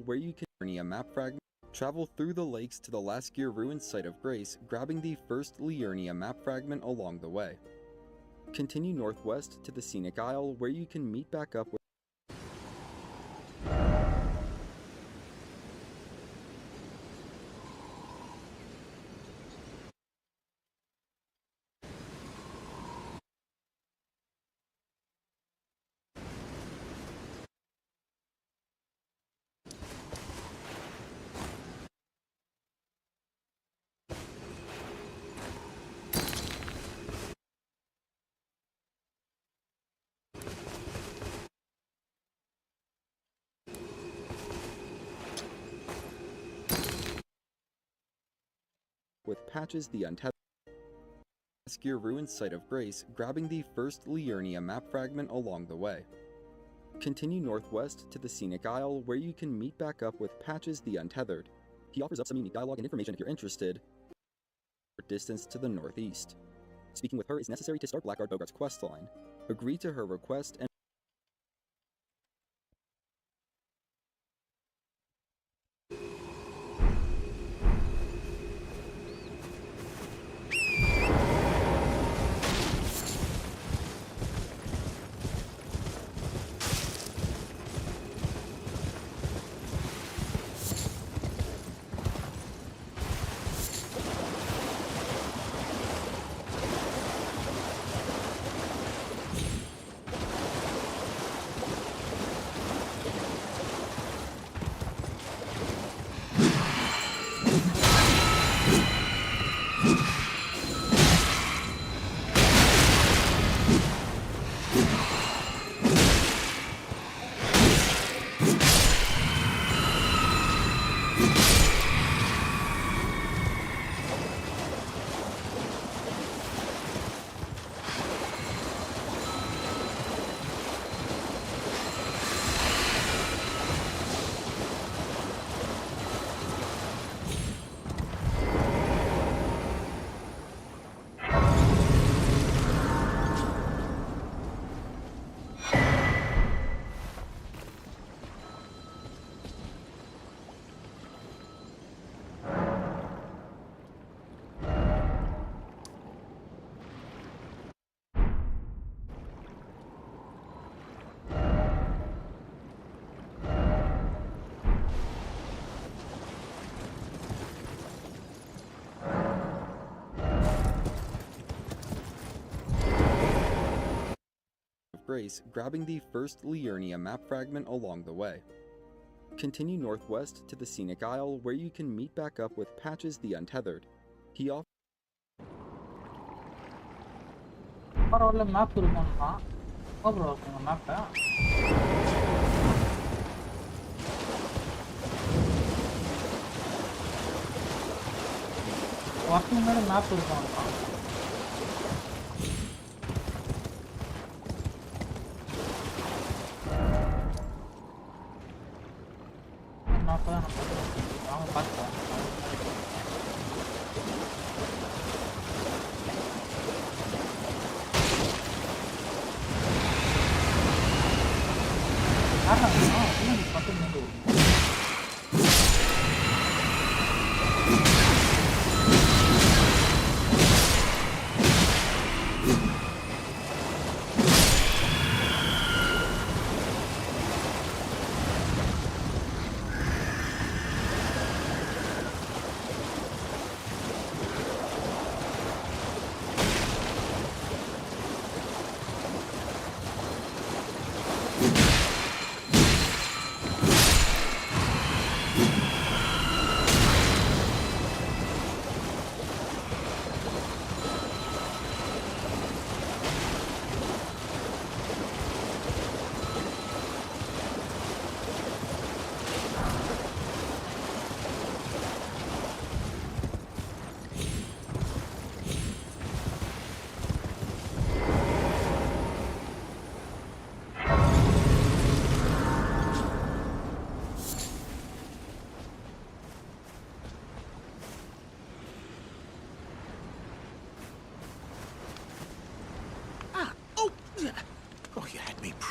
Where you can journey a map fragment, travel through the lakes to the Last Gear Ruins site of Grace, grabbing the first Liurnia map fragment along the way. Continue northwest to the Scenic Isle, where you can meet back up with Patches the Untethered Last Gear Ruins site of Grace, grabbing the first Liurnia map fragment along the way. Continue northwest to the Scenic Isle, where you can meet back up with Patches the Untethered. He offers up some unique dialogue and information if you're interested. Distance to the northeast. Speaking with her is necessary to start Blackguard Bogart's questline. Agree to her request and grace, grabbing the first Liurnia map fragment along the way. Continue northwest to the Scenic Isle, where you can meet back up with Patches the Untethered. He offers பரவாயில்ல map இருக்கும்னா bro இருக்குங்க மேப்பை வரதுக்கு முன்னாடி map இருக்கும்னா மேப்பை தான் நான் பார்த்துக்கலாம்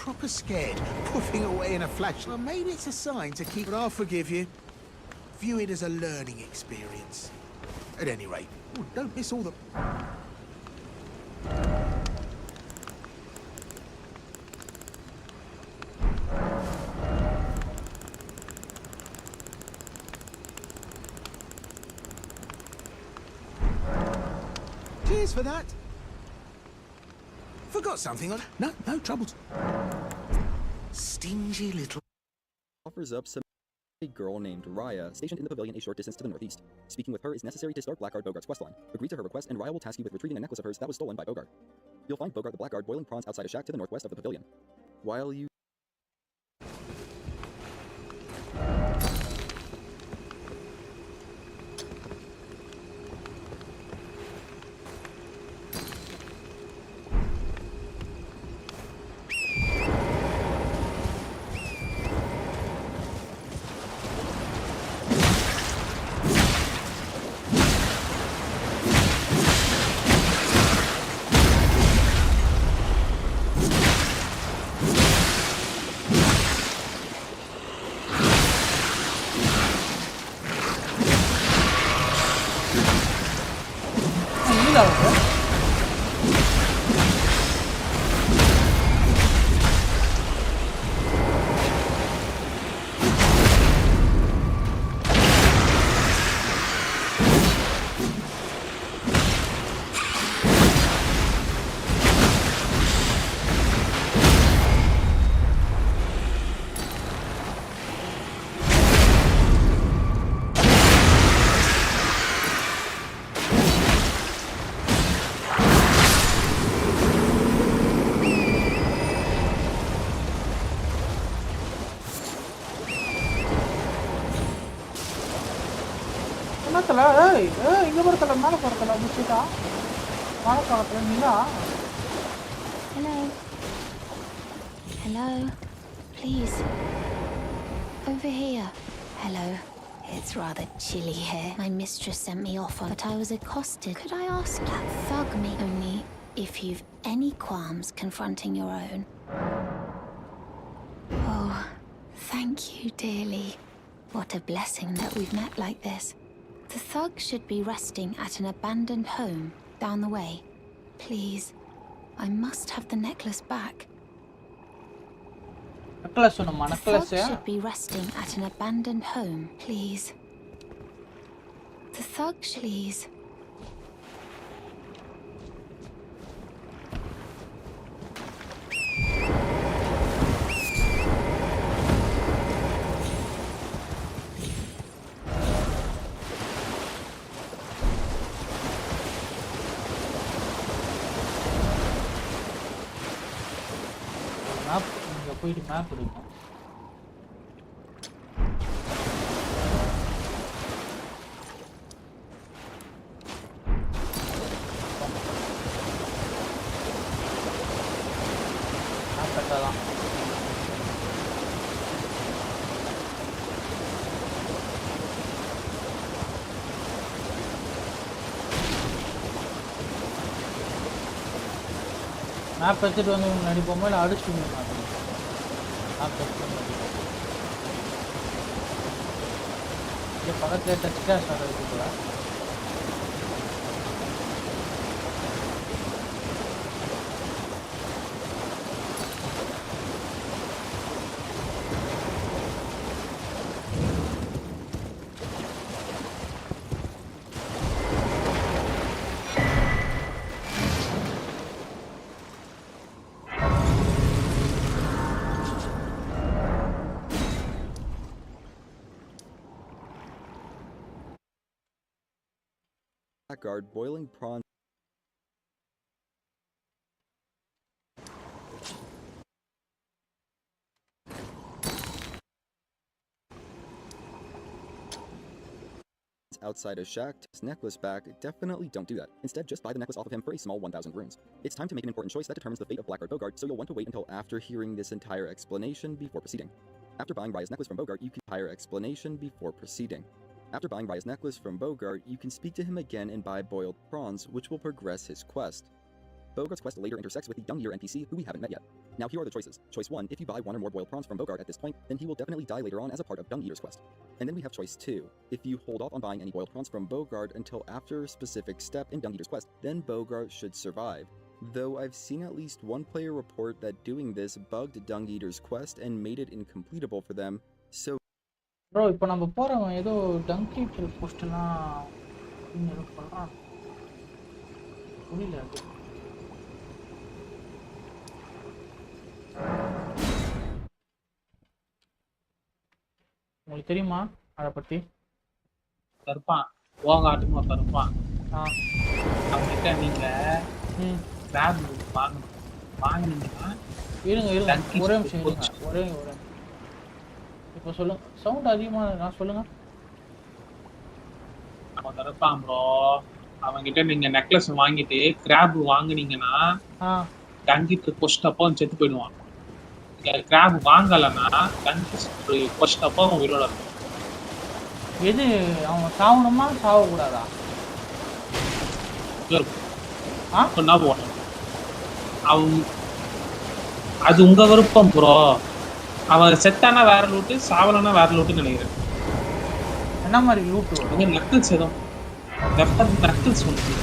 Proper scared, puffing away in a flash. Well, maybe it's a sign to keep. But I'll forgive you. View it as a learning experience. At any rate, don't miss all the. Cheers for that. Forgot something on. No troubles. Stingy little. offers up some a girl named Raya, stationed in the pavilion a short distance to the northeast. Speaking with her is necessary to start Blackguard Bogart's questline. Agree to her request, and Raya will task you with retrieving a necklace of hers that was stolen by Bogart. You'll find Bogart the Blackguard boiling prawns outside a shack to the northwest of the pavilion. While you Hello. Hello. Please. Over here. Hello. It's rather chilly here. My mistress sent me off on, but I was accosted. Could I ask that thug me only if you've any qualms confronting your own? Oh, thank you dearly. What a blessing that we've met like this. The thug should be resting at an abandoned home down the way. Please, I must have the necklace back. The thug should be resting at an abandoned home, please. The thug, please. போயிட்டு map எடுக்கும். Map கட்டாதான் map வச்சுட்டு வந்து முன்னாடி போகும்போது இல்லை அடிச்சுட்டு map வச்சுட்டு இங்கே பக்கத்தில் டச் கிளாஸ் ஆட இருக்குல்ல Guard boiling prawns outside a shack to his necklace back, definitely don't do that. Instead, just buy the necklace off of him for a small 1,000 runes. It's time to make an important choice that determines the fate of Blackguard Bogart, so you'll want to wait until after hearing this entire explanation before proceeding. After buying Raya's necklace from Bogart, you can hire explanation before proceeding. After buying Raya's necklace from Bogart, you can speak to him again and buy boiled prawns, which will progress his quest. Bogart's quest later intersects with the Dung Eater NPC, who we haven't met yet. Now here are the choices. Choice 1, if you buy 1 or more boiled prawns from Bogart at this point, then he will definitely die later on as a part of Dung Eater's quest. And then we have choice 2. If you hold off on buying any boiled prawns from Bogart until after a specific step in Dung Eater's quest, then Bogart should survive. Though I've seen at least one player report that doing this bugged Dung Eater's quest and made it incompletable for them, so... Bro, இப்போ நம்ம போறோம் ஏதோ tongue eater போஸ்ட்லாம் ஏதோ சொல்றான் புரியல அது உங்களுக்கு தெரியுமா அதை பத்தி தருப்பான் போங்க ஆட்டுமா தருப்பான் அவங்ககிட்ட நீங்க கிராப் வாங்கினீங்கன்னா இருங்க ஒரே நிமிஷம் ஒரே இப்போ சொல்லுங்க சவுண்ட் அதிகமாக நான் சொல்லுங்க அவன் தருப்பான் ப்ரோ அவங்ககிட்ட நீங்க நெக்லஸ் வாங்கிட்டு கிராப் வாங்குனீங்கன்னா டங்கிட்டு கொஸ்ட் அப்போ செத்து போயிடுவான் கிராப் வாங்கலன்னா டங்கிட்டு கொஸ்ட் அப்போ அவன் உயிரோட இருக்கும் எது அவன் சாவணுமா சாவக்கூடாதா சொன்னா போகணும் அவன் அது உங்க விருப்பம் ப்ரோ அவன் செத்தானா வேற லூட்டு சாவலனா வேற லூட்டுன்னு நினைக்கிறேன் என்ன மாதிரி லூட்டு நக்கல்ஸ் எதுவும் நக்கல்ஸ் ஒன்று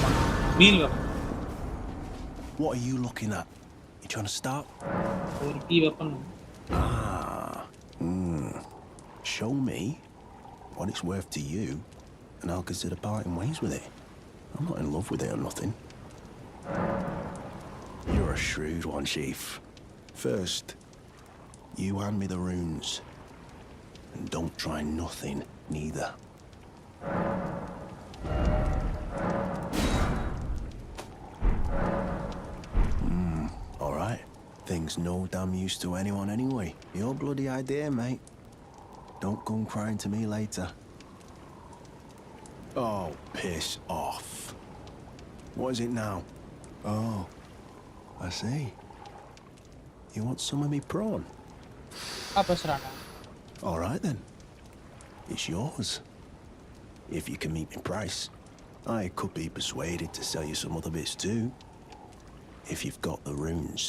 meal weapon What are you looking at? You trying to start? ஒரு tea weapon Show me what it's worth to you and I'll consider parting ways with it. I'm not in love with it or nothing. You're a shrewd one, Chief. First, you hand me the runes. And don't try nothing, neither. Alright. Thing's no damn use to anyone anyway. Your bloody idea, mate. Don't come crying to me later. Oh, piss off. What is it now? Oh, I see. You want some of me prawn? All right then. It's yours. If you can meet me price. I could be persuaded to sell you some other bits too. If you've got the runes.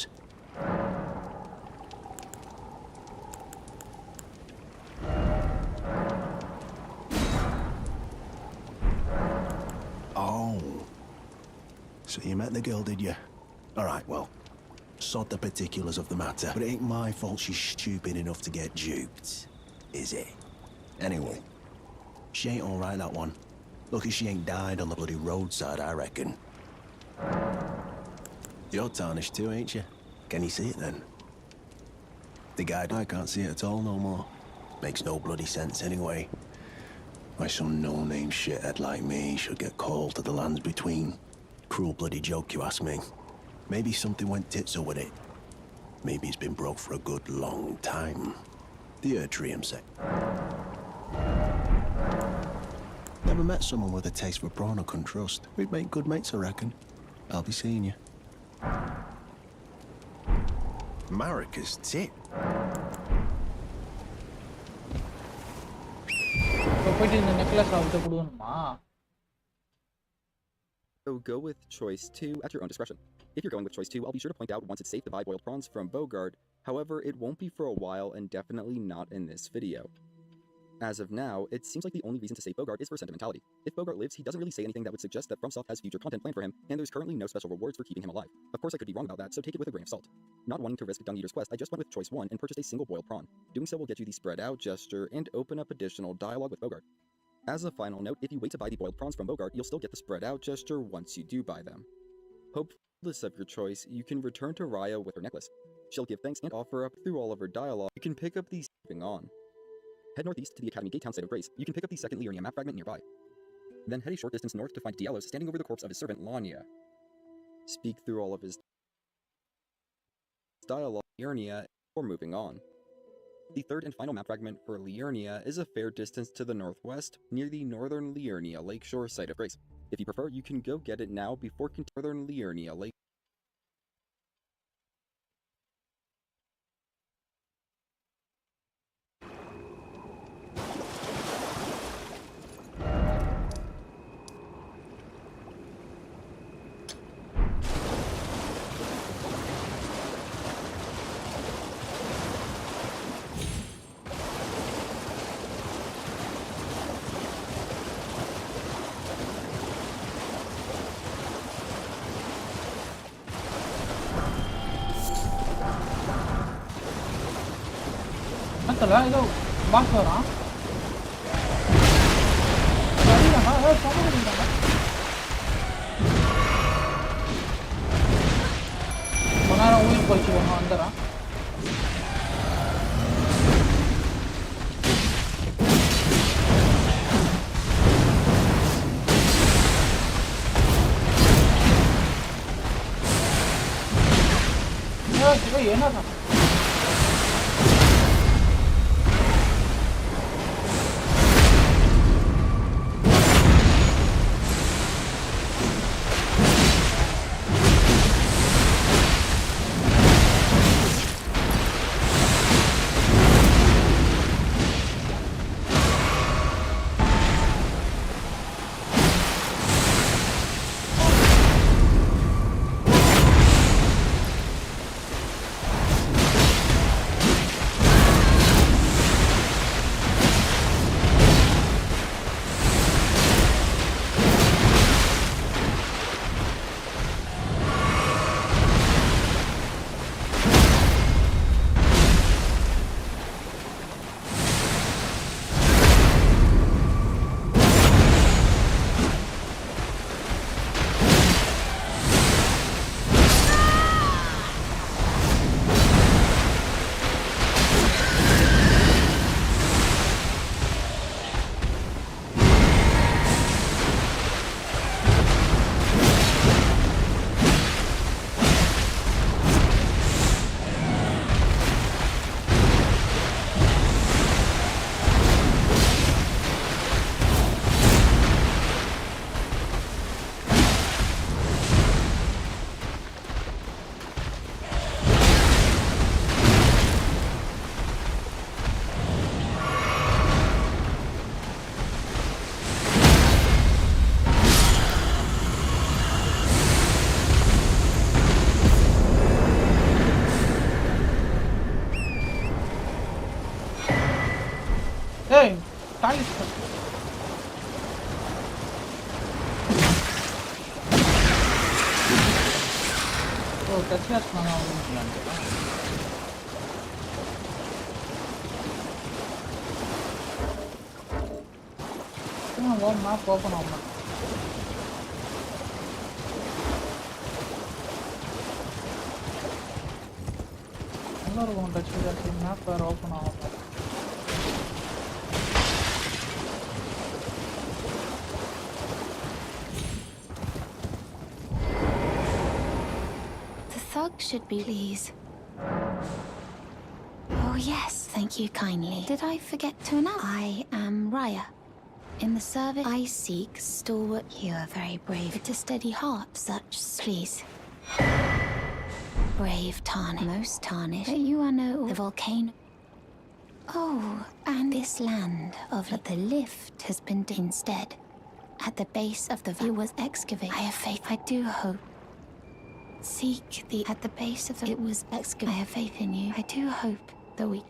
Oh. So you met the girl, did you? All right, well, sod the particulars of the matter. But it ain't my fault she's stupid enough to get duped, is it? Anyway, she ain't all right, that one. Lucky she ain't died on the bloody roadside, I reckon. You're tarnished too, ain't you? Can you see it then? The guy, I can't see it at all no more. Makes no bloody sense anyway. Why some no-name shithead like me should get called to the lands between. Cruel bloody joke, you ask me. Maybe something went tits up with it. Maybe it's been broke for a good long time. The Erdtrium say. Never met someone with a taste for prawn I couldn't trust. We'd make good mates, I reckon. I'll be seeing you. Marika's tip. So go with choice 2 at your own discretion. If you're going with choice 2, I'll be sure to point out once it's safe to buy boiled prawns from Bogard. However, it won't be for a while and definitely not in this video. As of now, it seems like the only reason to save Bogart is for sentimentality. If Bogart lives, he doesn't really say anything that would suggest that FromSoft has future content planned for him, and there's currently no special rewards for keeping him alive. Of course I could be wrong about that, so take it with a grain of salt. Not wanting to risk Dung Eater's quest, I just went with choice 1 and purchased a single boiled prawn. Doing so will get you the spread out gesture and open up additional dialogue with Bogart. As a final note, if you wait to buy the boiled prawns from Bogart, you'll still get the spread out gesture once you do buy them. Hopeless of your choice, you can return to Raya with her necklace. She'll give thanks and offer up through all of her dialogue. You can pick up these moving on. Head northeast to the Academy Gate Town site of Grace. You can pick up the second Liurnia map fragment nearby. Then head a short distance north to find Diallos standing over the corpse of his servant Lanya. Speak through all of his dialogue Liurnia before moving on. The third and final map fragment for Liurnia is a fair distance to the northwest, near the northern Liurnia Lakeshore site of Grace. If you prefer, you can go get it now before northern Liurnia Lake. ஏதோ pass வரான் கொஞ்ச நேரம் உயிர் போச்சு ஒன்று வந்துடுறான் என்னதான் Hey, time is up. Oh, that's not mana on the one map open on that. Another one touch that map are open on that. Thug should be pleased. yes, thank you kindly. Did I forget to announce? I am Raya. In the service, I seek stalwart. You are very brave. But a steady heart, such. Please. Brave tarnish. Most tarnished. But you are no. The volcano. Oh, and this land of the lift has been instead. At the base of the view was excavated. I have faith. I do hope. Seek the. At the base of the. It was excavated. I have faith in you. I do hope that we.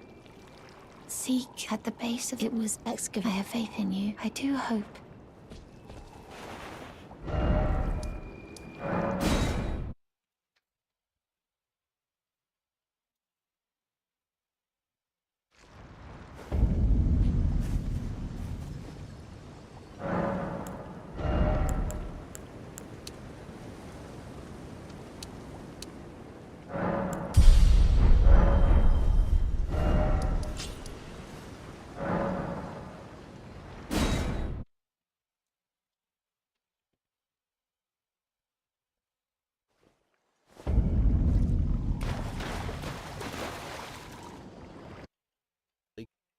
Seek at the base of it was excavated. I have faith in you. I do hope.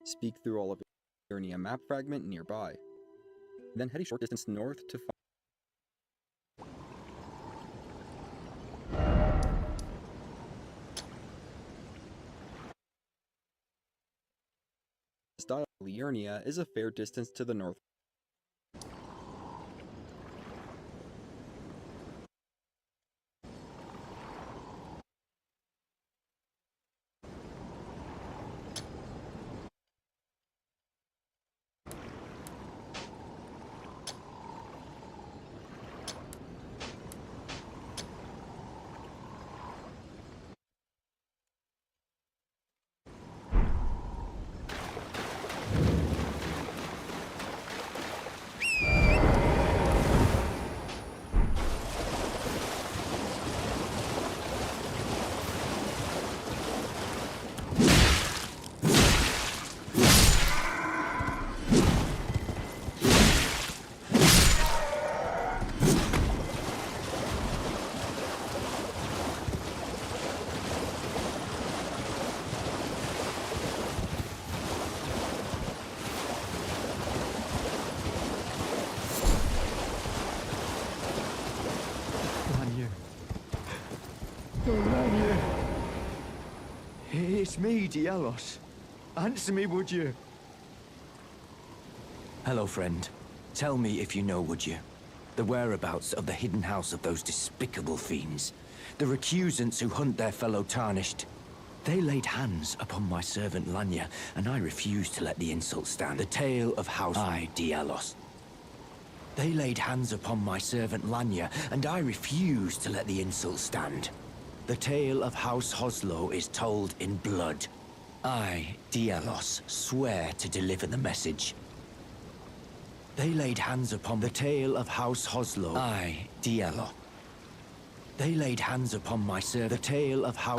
Speak through all of Eternia map fragment nearby. Then head a short distance north to find style. Liurnia is a fair distance to the north. It's me, Dielos. Answer me, would you? Hello, friend. Tell me if you know, would you? The whereabouts of the hidden house of those despicable fiends. The recusants who hunt their fellow tarnished. They laid hands upon my servant Lanya, and I refused to let the insult stand. The tale of House Dielos. They laid hands upon my servant Lanya, and I refused to let the insult stand. The tale of House Hoslo is told in blood. I, Dielos, swear to deliver the message. They laid hands upon the tale of House Hoslo. I, Dielos. They laid hands upon my servant. The tale of how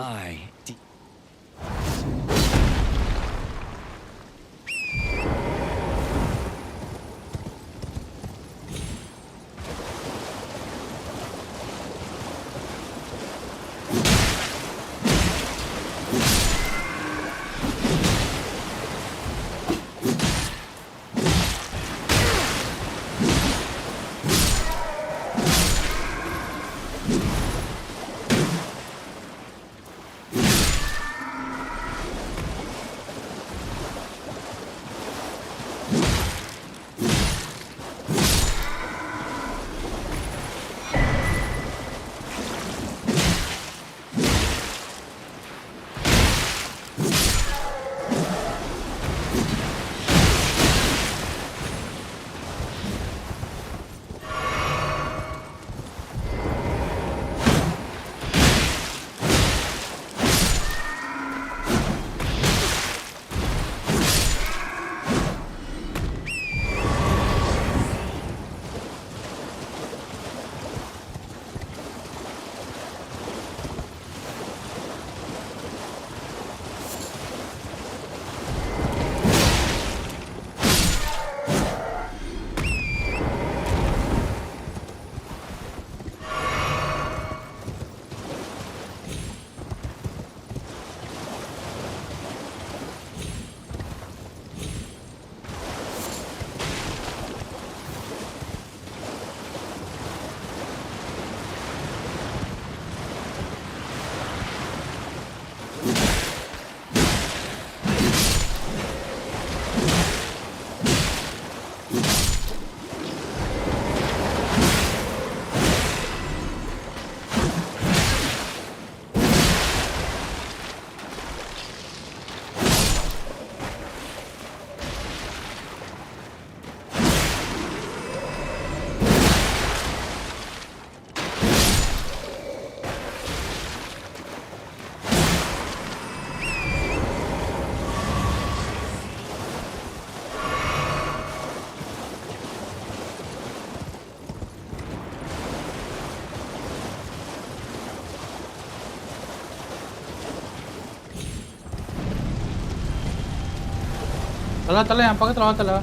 தல என் பக்கத்துல வா தல.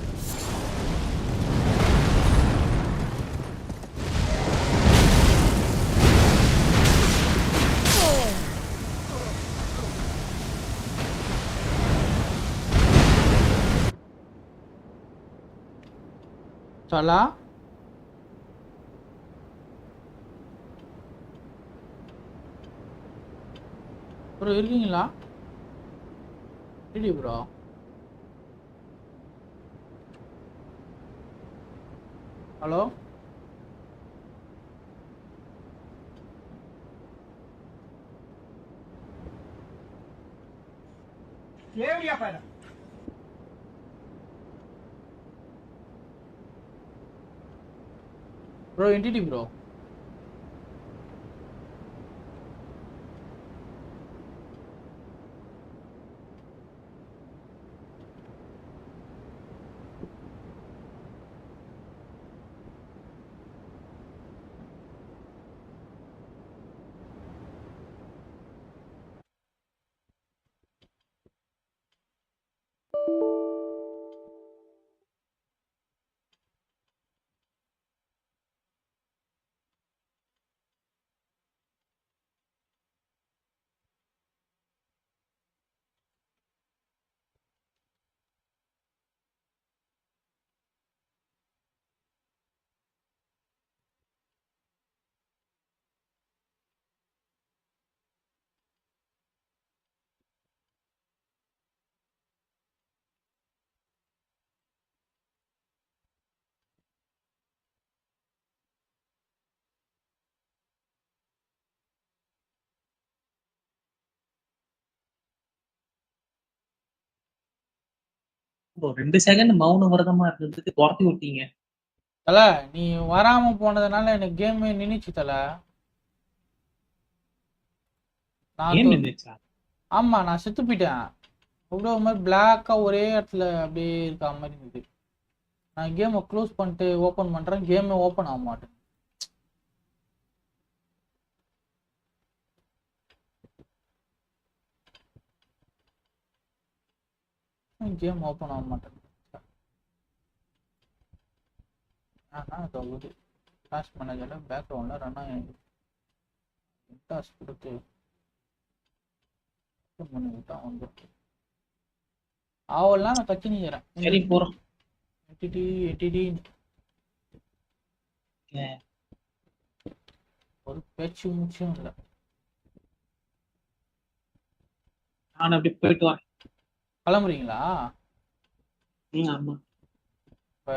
தலா bro இருக்கீங்களா? Ready bro. Hello area பாரு. Bro entity bro. Bro 2 second மௌன விரதமா இருந்ததுக்கு துரத்தி விட்டீங்க. தல நீ வராம போனதுனால எனக்கு கேம் நின்னுச்சு தல. ஏன் நின்னுச்சா? ஆமா நான் செத்து போயிட்டேன். அப்படியே ஒரு மாதிரி பிளாக்கா ஒரே இடத்துல அப்படியே இருக்க மாதிரி இருந்தது. நான் கேமை க்ளோஸ் பண்ணிட்டு ஓப்பன் பண்றேன், கேமே ஓப்பன் ஆக மாட்டேன். கேம் ஓப்பன் ஆக மாட்டேன். தொகுதி டாஸ்க் மேனேஜரில் பேக்ரவுண்டில் ரன் ஆகி டாஸ்க் கொடுத்து பண்ணி விட்டா வந்துருக்கு. ஆவல்லாம் நான் கத்தினிக்கிறேன். சரி போறோம். எட்டிடி ஒரு பேச்சு மூச்சும் இல்லை. நான் அப்படி போயிட்டு வரேன். கிளம்புறீங்களா? ஆமா. இப்போ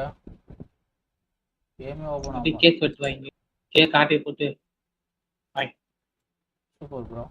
கேமே ஓப்பன் அப்படியே ஆகும். கேக் வெட்டுவாங்க. கேக் ஆட்டி போட்டு சூப்பர் ப்ரோ.